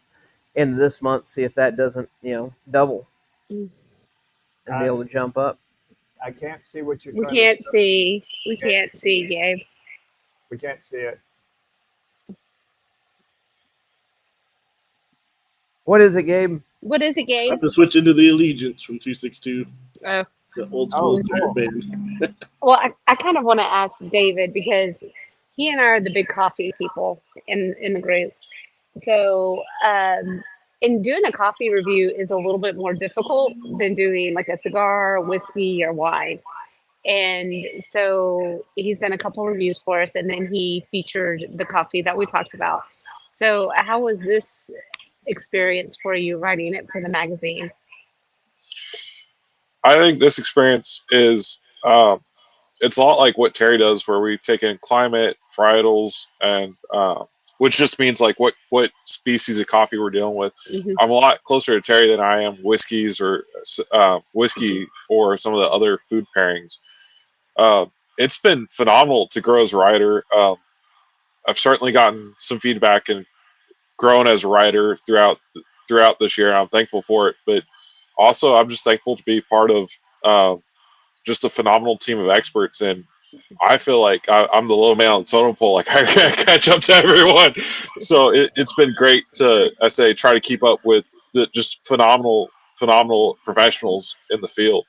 end of this month, see if that doesn't double and be able to jump up. I can't see what you're We trying can't to see. We can't see, Gabe. We can't see it. What is it, Gabe? What is it, Gabe? I've been switching to the Allegiance from 262. Oh. The old school cool. band. Well, I kind of want to ask David, because he and I are the big coffee people in the group. So, in doing a coffee review is a little bit more difficult than doing like a cigar, whiskey, or wine. And so he's done a couple reviews for us, and then he featured the coffee that we talked about. So, how was this experience for you writing it for the magazine? I think this experience is it's a lot like what Terry does, where we take in climate, varietals, and which just means like what species of coffee we're dealing with. I'm a lot closer to Terry than I am whiskeys or whiskey or some of the other food pairings. It's been phenomenal to grow as a writer. I've certainly gotten some feedback and grown as a writer throughout this year, and I'm thankful for it. But also, I'm just thankful to be part of just a phenomenal team of experts, and I feel like I'm the low man on the totem pole. Like I can't catch up to everyone, so it's been great to, I say, try to keep up with the just phenomenal professionals in the field.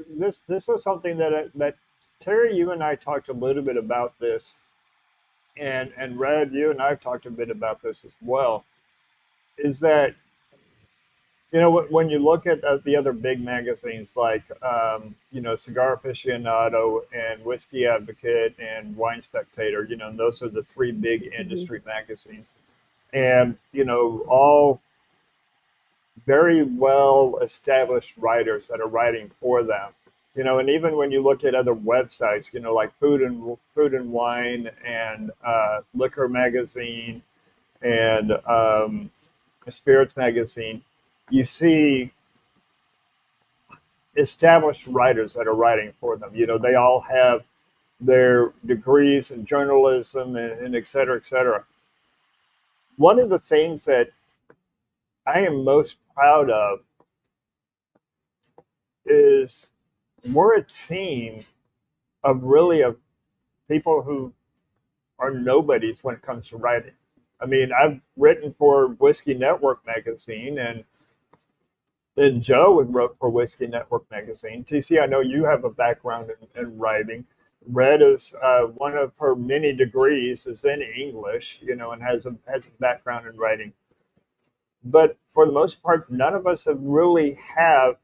This was something that Terry, you and I talked a little bit about this, and Red, you and I have talked a bit about this as well. Is that, when you look at the other big magazines like, Cigar Aficionado and Whiskey Advocate and Wine Spectator, those are the three big industry magazines. And, all very well established writers that are writing for them. And even when you look at other websites, like Food and Wine and Liquor Magazine and Spirits Magazine, you see established writers that are writing for them. They all have their degrees in journalism and et cetera, et cetera. One of the things that I am most proud of is we're a team of people who are nobodies when it comes to writing. I mean, I've written for Whiskey Network magazine, and then Joe had wrote for Whiskey Network magazine. TC, I know you have a background in writing. Red is one of her many degrees is in English, and has a background in writing. But for the most part, none of us have really have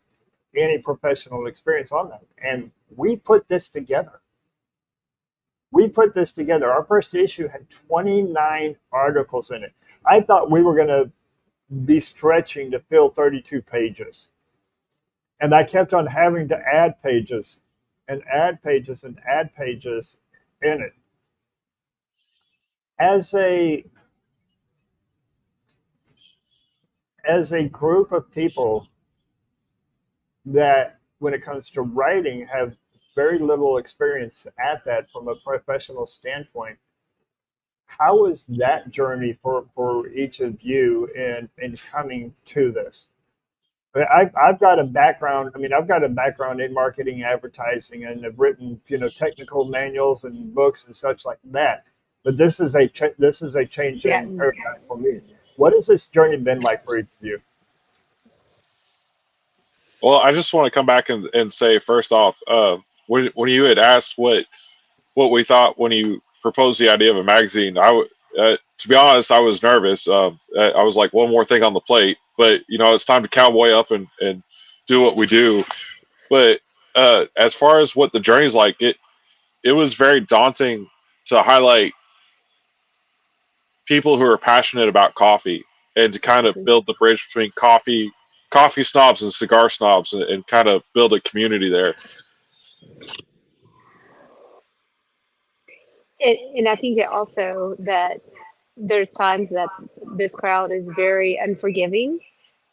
any professional experience on that. And we put this together. Our first issue had 29 articles in it. I thought we were going to be stretching to fill 32 pages. And I kept on having to add pages and add pages and add pages in it. As a group of people that, when it comes to writing, have very little experience at that from a professional standpoint, how was that journey for each of you in coming to this? I've got a background. I've got a background in marketing, advertising, and have written technical manuals and books and such like that. But this is a change in paradigm for me. What has this journey been like for each of you? Well, I just want to come back and say, first off, when you had asked what we thought when you proposed the idea of a magazine, to be honest, I was nervous. I was like, one more thing on the plate, but it's time to cowboy up and do what we do. But as far as what the journey's like, it was very daunting to highlight people who are passionate about coffee, and to kind of build the bridge between coffee snobs and cigar snobs, and kind of build a community there. And I think it also that there's times that this crowd is very unforgiving,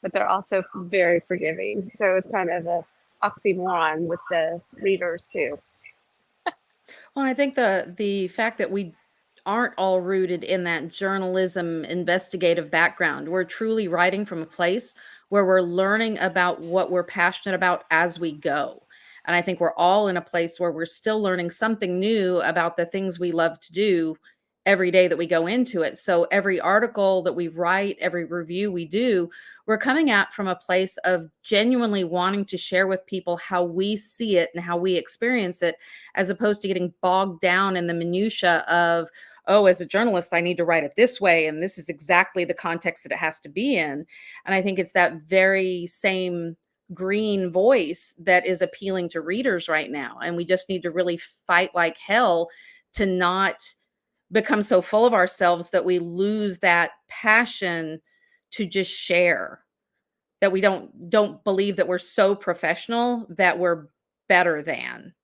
but they're also very forgiving. So it's kind of a oxymoron with the readers too. Well, I think the fact that we aren't all rooted in that journalism investigative background. We're truly writing from a place where we're learning about what we're passionate about as we go. And I think we're all in a place where we're still learning something new about the things we love to do every day that we go into it. So every article that we write, every review we do, we're coming at from a place of genuinely wanting to share with people how we see it and how we experience it, as opposed to getting bogged down in the minutia of, oh, as a journalist, I need to write it this way, and this is exactly the context that it has to be in. And I think it's that very same green voice that is appealing to readers right now. And we just need to really fight like hell to not become so full of ourselves that we lose that passion to just share, that we don't believe that we're so professional that we're better than,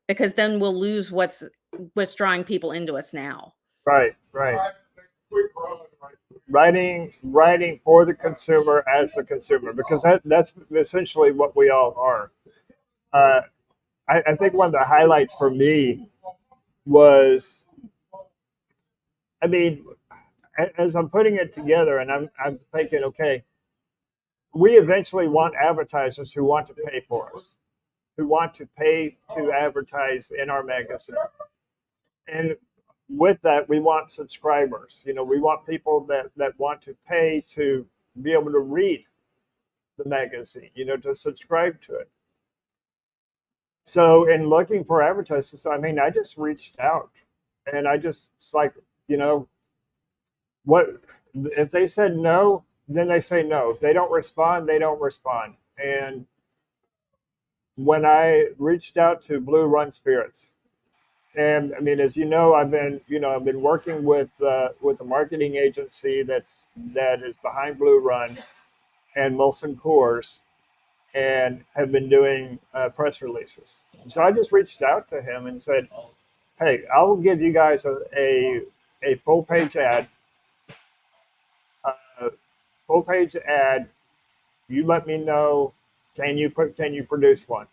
because then we'll lose what's drawing people into us now. Right. Writing for the consumer as the consumer, because that's essentially what we all are. I think one of the highlights for me was, I mean, as I'm putting it together, and I'm thinking, okay, we eventually want advertisers who want to pay for us, who want to pay to advertise in our magazine. And with that, we want subscribers. You know, we want people that want to pay to be able to read the magazine, you know, to subscribe to it. So in looking for advertisers, I mean, I just reached out, and I just, it's like, you know, what if they said no, then they say no. If they don't respond, they don't respond. And when I reached out to Blue Run Spirits, and I mean, as you know, I've been working with a marketing agency that is behind Blue Run and Molson Coors, and have been doing press releases. So I just reached out to him and said, "Hey, I will give you guys a full page ad. Full page ad. You let me know. Can you produce one?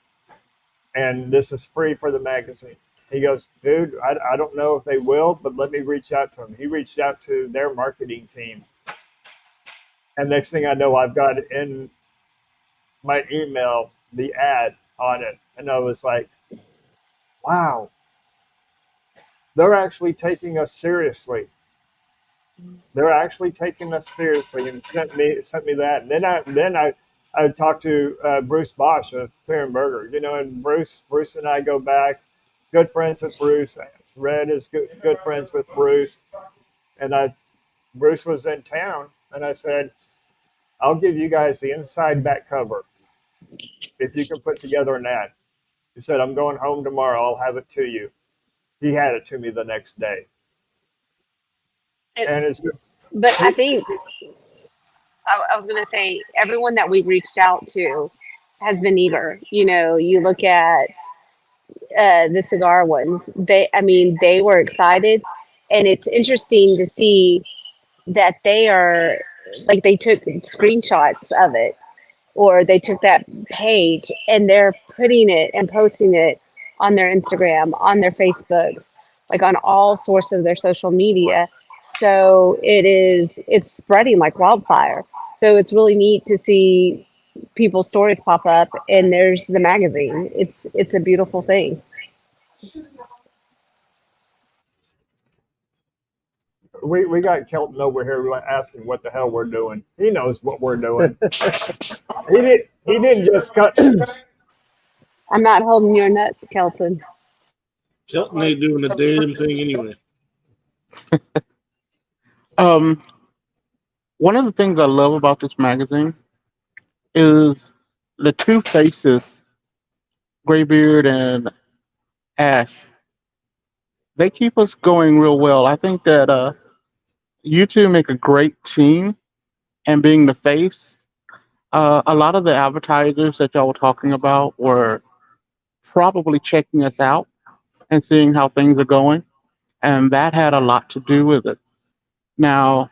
And this is free for the magazine." He goes, "Dude, I don't know if they will, but let me reach out to them." He reached out to their marketing team. And next thing I know, I've got in my email the ad on it. And I was like, wow, they're actually taking us seriously. They're actually taking us seriously, and sent me that. And then I talked to Bruce Bosch of Karen Burger, you know, and Bruce and I go back. Good friends with Bruce. Red is good friends with Bruce. And Bruce was in town, and I said, "I'll give you guys the inside back cover if you can put together an ad." He said, "I'm going home tomorrow. I'll have it to you." He had it to me the next day. And it's just, But I think I was going to say everyone that we reached out to has been eager. You know, you look at the cigar ones. They were excited, and it's interesting to see that they are like, they took screenshots of it, or they took that page and they're putting it and posting it on their Instagram, on their Facebooks, like on all sorts of their social media. So it's spreading like wildfire. So it's really neat to see people's stories pop up, and there's the magazine. It's a beautiful thing. we got Kelton over here asking what the hell we're doing. He knows what we're doing. He didn't just cut. I'm not holding your nuts, Kelton. Kelton ain't doing a damn thing anyway. One of the things I love about this magazine is the two faces, Greybeard and Ash. They keep us going real well. I think that You two make a great team, and being the face, a lot of the advertisers that y'all were talking about were probably checking us out and seeing how things are going, and that had a lot to do with it. Now,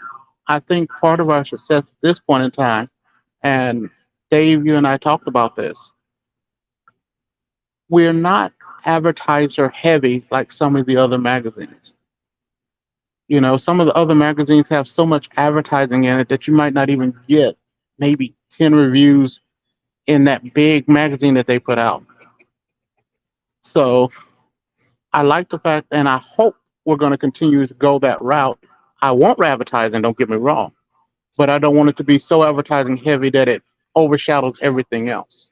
I think part of our success at this point in time, and Dave, you and I talked about this, we're not advertiser heavy like some of the other magazines. You know, some of the other magazines have so much advertising in it that you might not even get maybe 10 reviews in that big magazine that they put out. So I like the fact, and I hope we're going to continue to go that route. I want advertising, don't get me wrong, but I don't want it to be so advertising heavy that it overshadows everything else.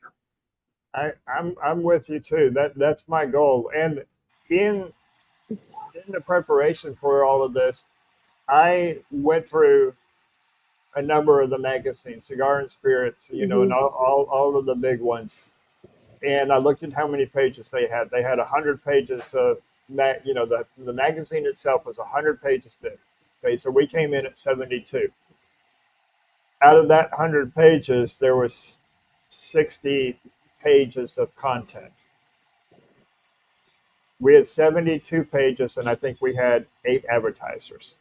I'm with you too. That's my goal. And in the preparation for all of this, I went through a number of the magazines, Cigar and Spirits, you know, and all of the big ones. And I looked at how many pages they had. They had 100 pages of, you know, the magazine itself was 100 pages big. Okay, so we came in at 72. Out of that 100 pages, there was 60 pages of content. We had 72 pages, and I think we had 8 advertisers.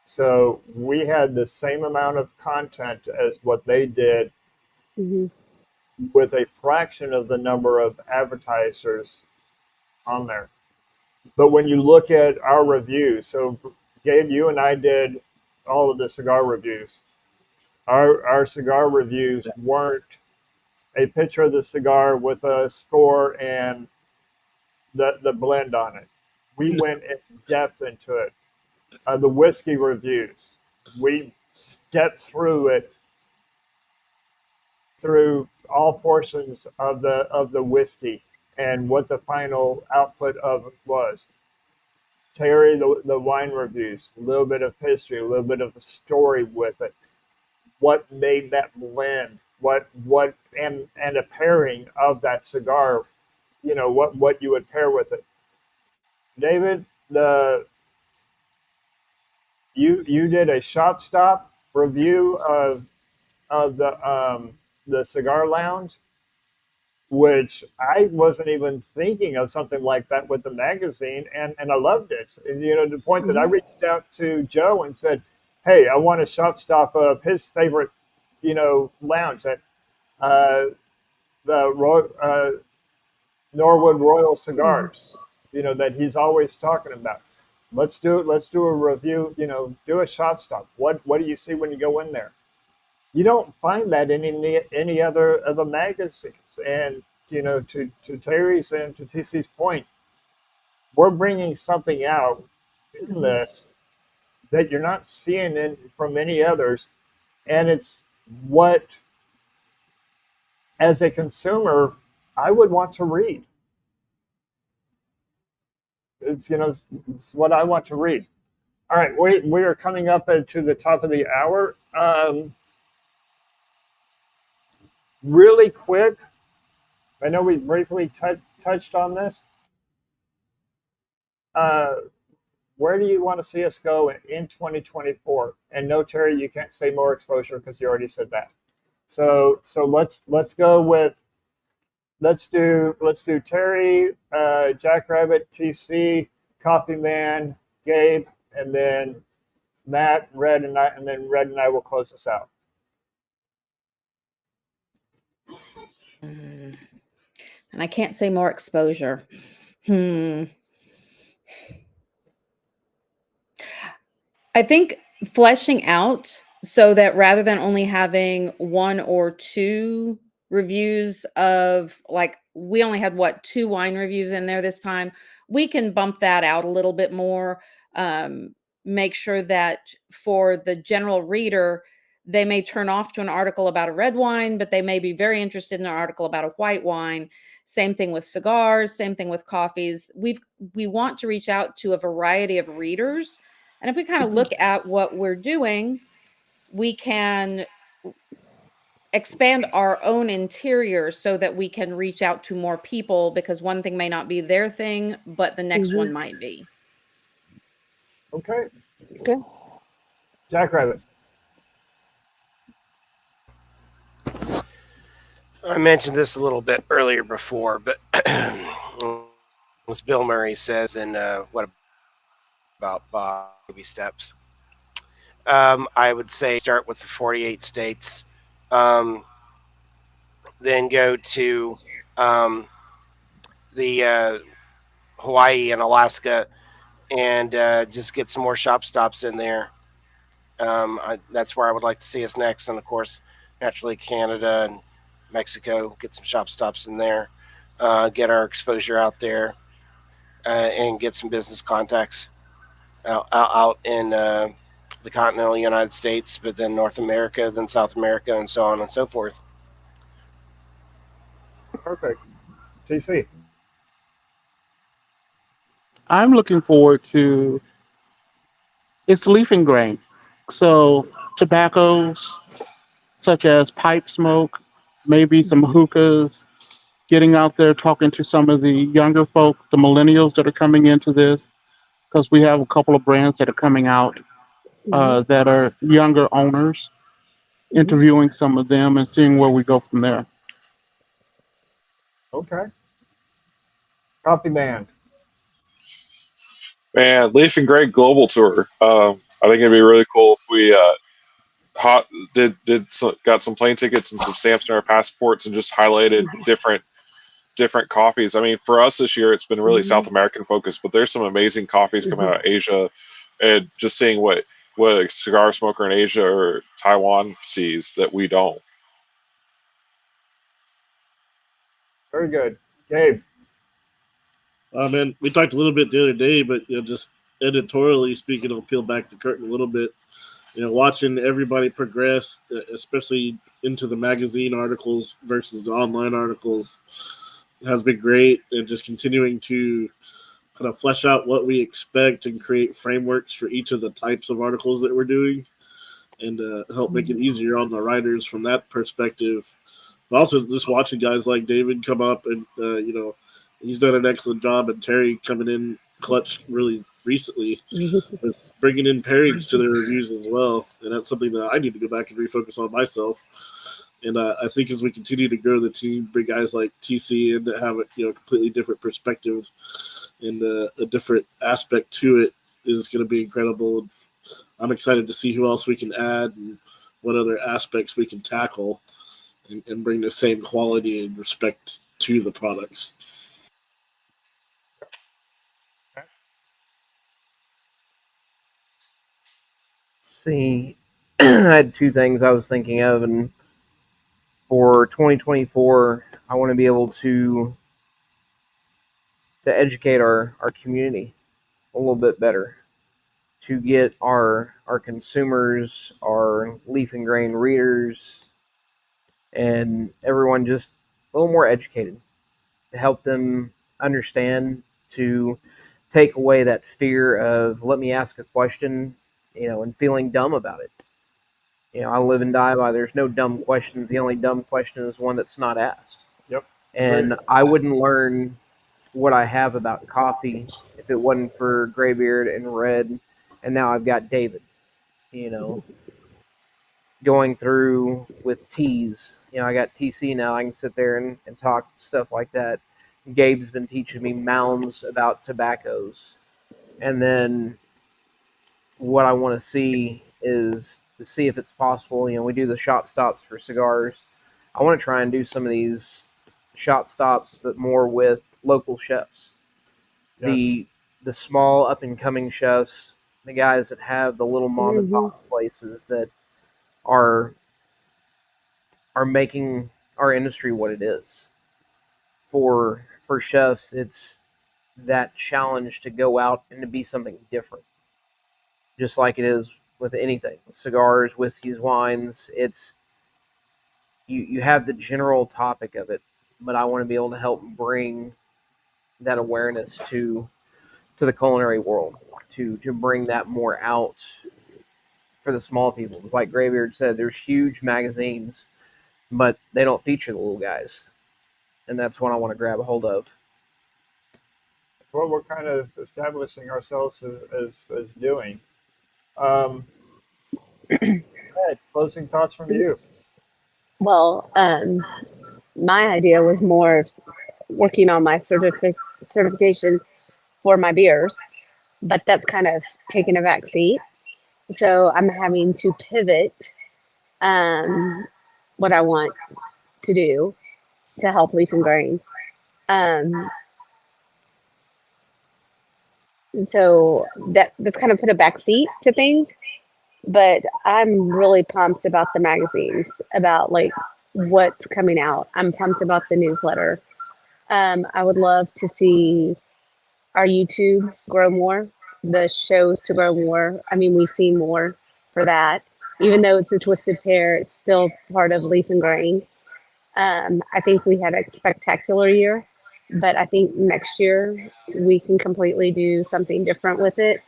So we had the same amount of content as what they did with a fraction of the number of advertisers on there. But when you look at our reviews, so Gabe, you and I did all of the cigar reviews. Our cigar reviews weren't a picture of the cigar with a score and the blend on it. We went in depth into it. The whiskey reviews, we stepped through it, through all portions of the whiskey and what the final output of it was. Terry, the wine reviews, a little bit of history, a little bit of a story with it. What made that blend? What and a pairing of that cigar, you know, what you would pair with it. David, you did a shop stop review of the cigar lounge, which I wasn't even thinking of something like that with the magazine, and I loved it. And, you know, to the point that I reached out to Joe and said, "Hey, I want a shop stop of his favorite, you know, lounge at the Norwood Royal Cigars, you know, that he's always talking about. Let's do it. Let's do a review. You know, do a shop stop. What do you see when you go in there? You don't find that in any other of the magazines. And you know, to Terry's and to TC's point, we're bringing something out in this that you're not seeing from any others, and it's what, as a consumer, I would want to read. It's, you know, it's what I want to read. All right, we are coming up to the top of the hour. Really quick, I know we briefly touched on this. Where do you want to see us go in 2024? And no, Terry, you can't say more exposure because you already said that. So let's go with let's do Terry, Jackrabbit, TC, Coffee Man, Gabe, and then Matt, Red, and then Red and I will close this out. And I can't say more exposure. I think fleshing out so that rather than only having 1 or 2 reviews of, like, we only had 2 wine reviews in there this time, we can bump that out a little bit more. Make sure that for the general reader, they may turn off to an article about a red wine, but they may be very interested in an article about a white wine. Same thing with cigars, same thing with coffees. We want to reach out to a variety of readers. And if we kind of look at what we're doing, we can expand our own interior so that we can reach out to more people, because one thing may not be their thing, but the next one might be. Okay. Good. Jackrabbit. I mentioned this a little bit earlier before, but as Bill Murray says in What About Bob? Baby Steps, I would say start with the 48 states, then go to the Hawaii and Alaska, and just get some more shop stops in there. That's where I would like to see us next, and of course, naturally Canada and Mexico. Get some shop stops in there, get our exposure out there, and get some business contacts out in the continental United States, but then North America, then South America, and so on and so forth. Perfect. TC. I'm looking forward to it's leaf and grain. So tobaccos such as pipe smoke, maybe some hookahs, getting out there talking to some of the younger folk, the millennials that are coming into this, because we have a couple of brands that are coming out that are younger owners, interviewing some of them and seeing where we go from there. Okay. Copy man. Man, Leaf and Greg Global Tour. I think it'd be really cool if we got some plane tickets and some stamps in our passports and just highlighted different coffees. I mean, for us this year, it's been really South American focused, but there's some amazing coffees coming out of Asia, and just seeing what a cigar smoker in Asia or Taiwan sees that we don't. Very good. Gabe. Man, we talked a little bit the other day, but just editorially speaking, I'll peel back the curtain a little bit. Watching everybody progress, especially into the magazine articles versus the online articles, has been great, and just continuing to kind of flesh out what we expect and create frameworks for each of the types of articles that we're doing, and help make it easier on the writers from that perspective. But also just watching guys like David come up and he's done an excellent job, and Terry coming in clutch really recently with bringing in pairings to their reviews as well, and that's something that I need to go back and refocus on myself. And I think as we continue to grow the team, bring guys like TC in that have a completely different perspective and a different aspect to it is going to be incredible. I'm excited to see who else we can add and what other aspects we can tackle and bring the same quality and respect to the products. See, I had two things I was thinking of, and for 2024, I want to be able to educate our community a little bit better, to get our consumers, our leaf and grain readers, and everyone just a little more educated, to help them understand, to take away that fear of let me ask a question, and feeling dumb about it. I live and die by there's no dumb questions. The only dumb question is one that's not asked. Yep. And Great. I wouldn't learn what I have about coffee if it wasn't for Greybeard and Red, and now I've got David, going through with teas. I got TC now. I can sit there and talk stuff like that. Gabe's been teaching me mounds about tobaccos. And then what I want to see is to see if it's possible. We do the shop stops for cigars. I want to try and do some of these shop stops, but more with local chefs. Yes. The small up and coming chefs, the guys that have the little mom and pop places that are making our industry what it is. For chefs, it's that challenge to go out and to be something different. Just like it is with anything. Cigars, whiskeys, wines, it's you have the general topic of it, but I want to be able to help bring that awareness to the culinary world, to bring that more out for the small people. It's like Greybeard said, there's huge magazines, but they don't feature the little guys. And that's what I want to grab a hold of. That's what we're kind of establishing ourselves as doing. Ed, closing thoughts from you. Well, my idea was more of working on my certification for my beers, but that's kind of taken a back seat. So I'm having to pivot what I want to do to help Leaf and Grain. So that's kind of put a back seat to things, but I'm really pumped about the magazines, about like what's coming out. I'm pumped about the newsletter. I would love to see our YouTube grow more, the shows to grow more. I mean, we've seen more for that. Even though it's a twisted pair, it's still part of Leaf and Grain. I think we had a spectacular year, but I think next year we can completely do something different with it.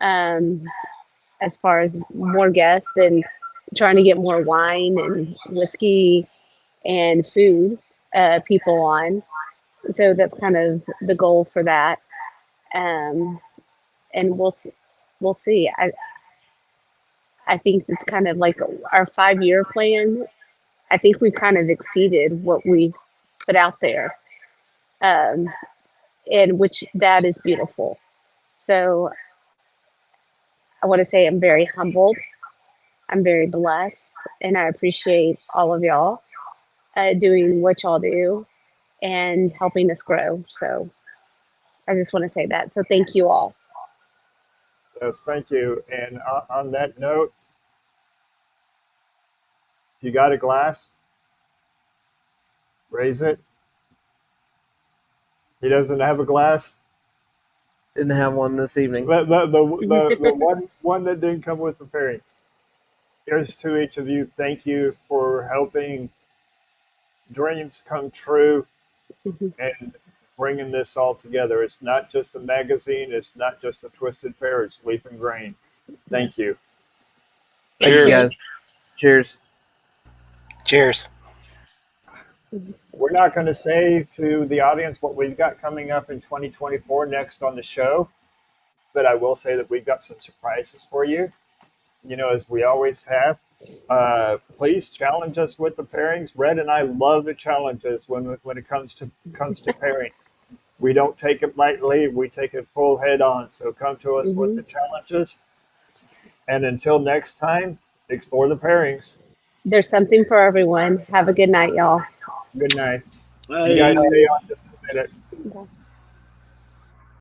As far as more guests and trying to get more wine and whiskey and food people on. So that's kind of the goal for that. And we'll see. I think it's kind of like our 5-year plan. I think we kind of exceeded what we put out there, and which that is beautiful. So I want to say I'm very humbled. I'm very blessed, and I appreciate all of y'all doing what y'all do and helping us grow. So I just want to say that. So thank you all. Yes, thank you. And on that note, you got a glass? Raise it. He doesn't have a glass. Didn't have one this evening. The one that didn't come with the pairing. Here's to each of you. Thank you for helping dreams come true and bringing this all together. It's not just a magazine. It's not just a twisted pair. It's Leaf and Grain. Thank you. Thanks, Cheers. guys. Cheers. Cheers. We're not going to say to the audience what we've got coming up in 2024 next on the show, but I will say that we've got some surprises for you. You know, as we always have. Please challenge us with the pairings. Red and I love the challenges when it comes to pairings. We don't take it lightly. We take it full head on. So come to us with the challenges. And until next time, explore the pairings. There's something for everyone. Have a good night, y'all. Good night. Bye. You guys stay on just a minute. Okay.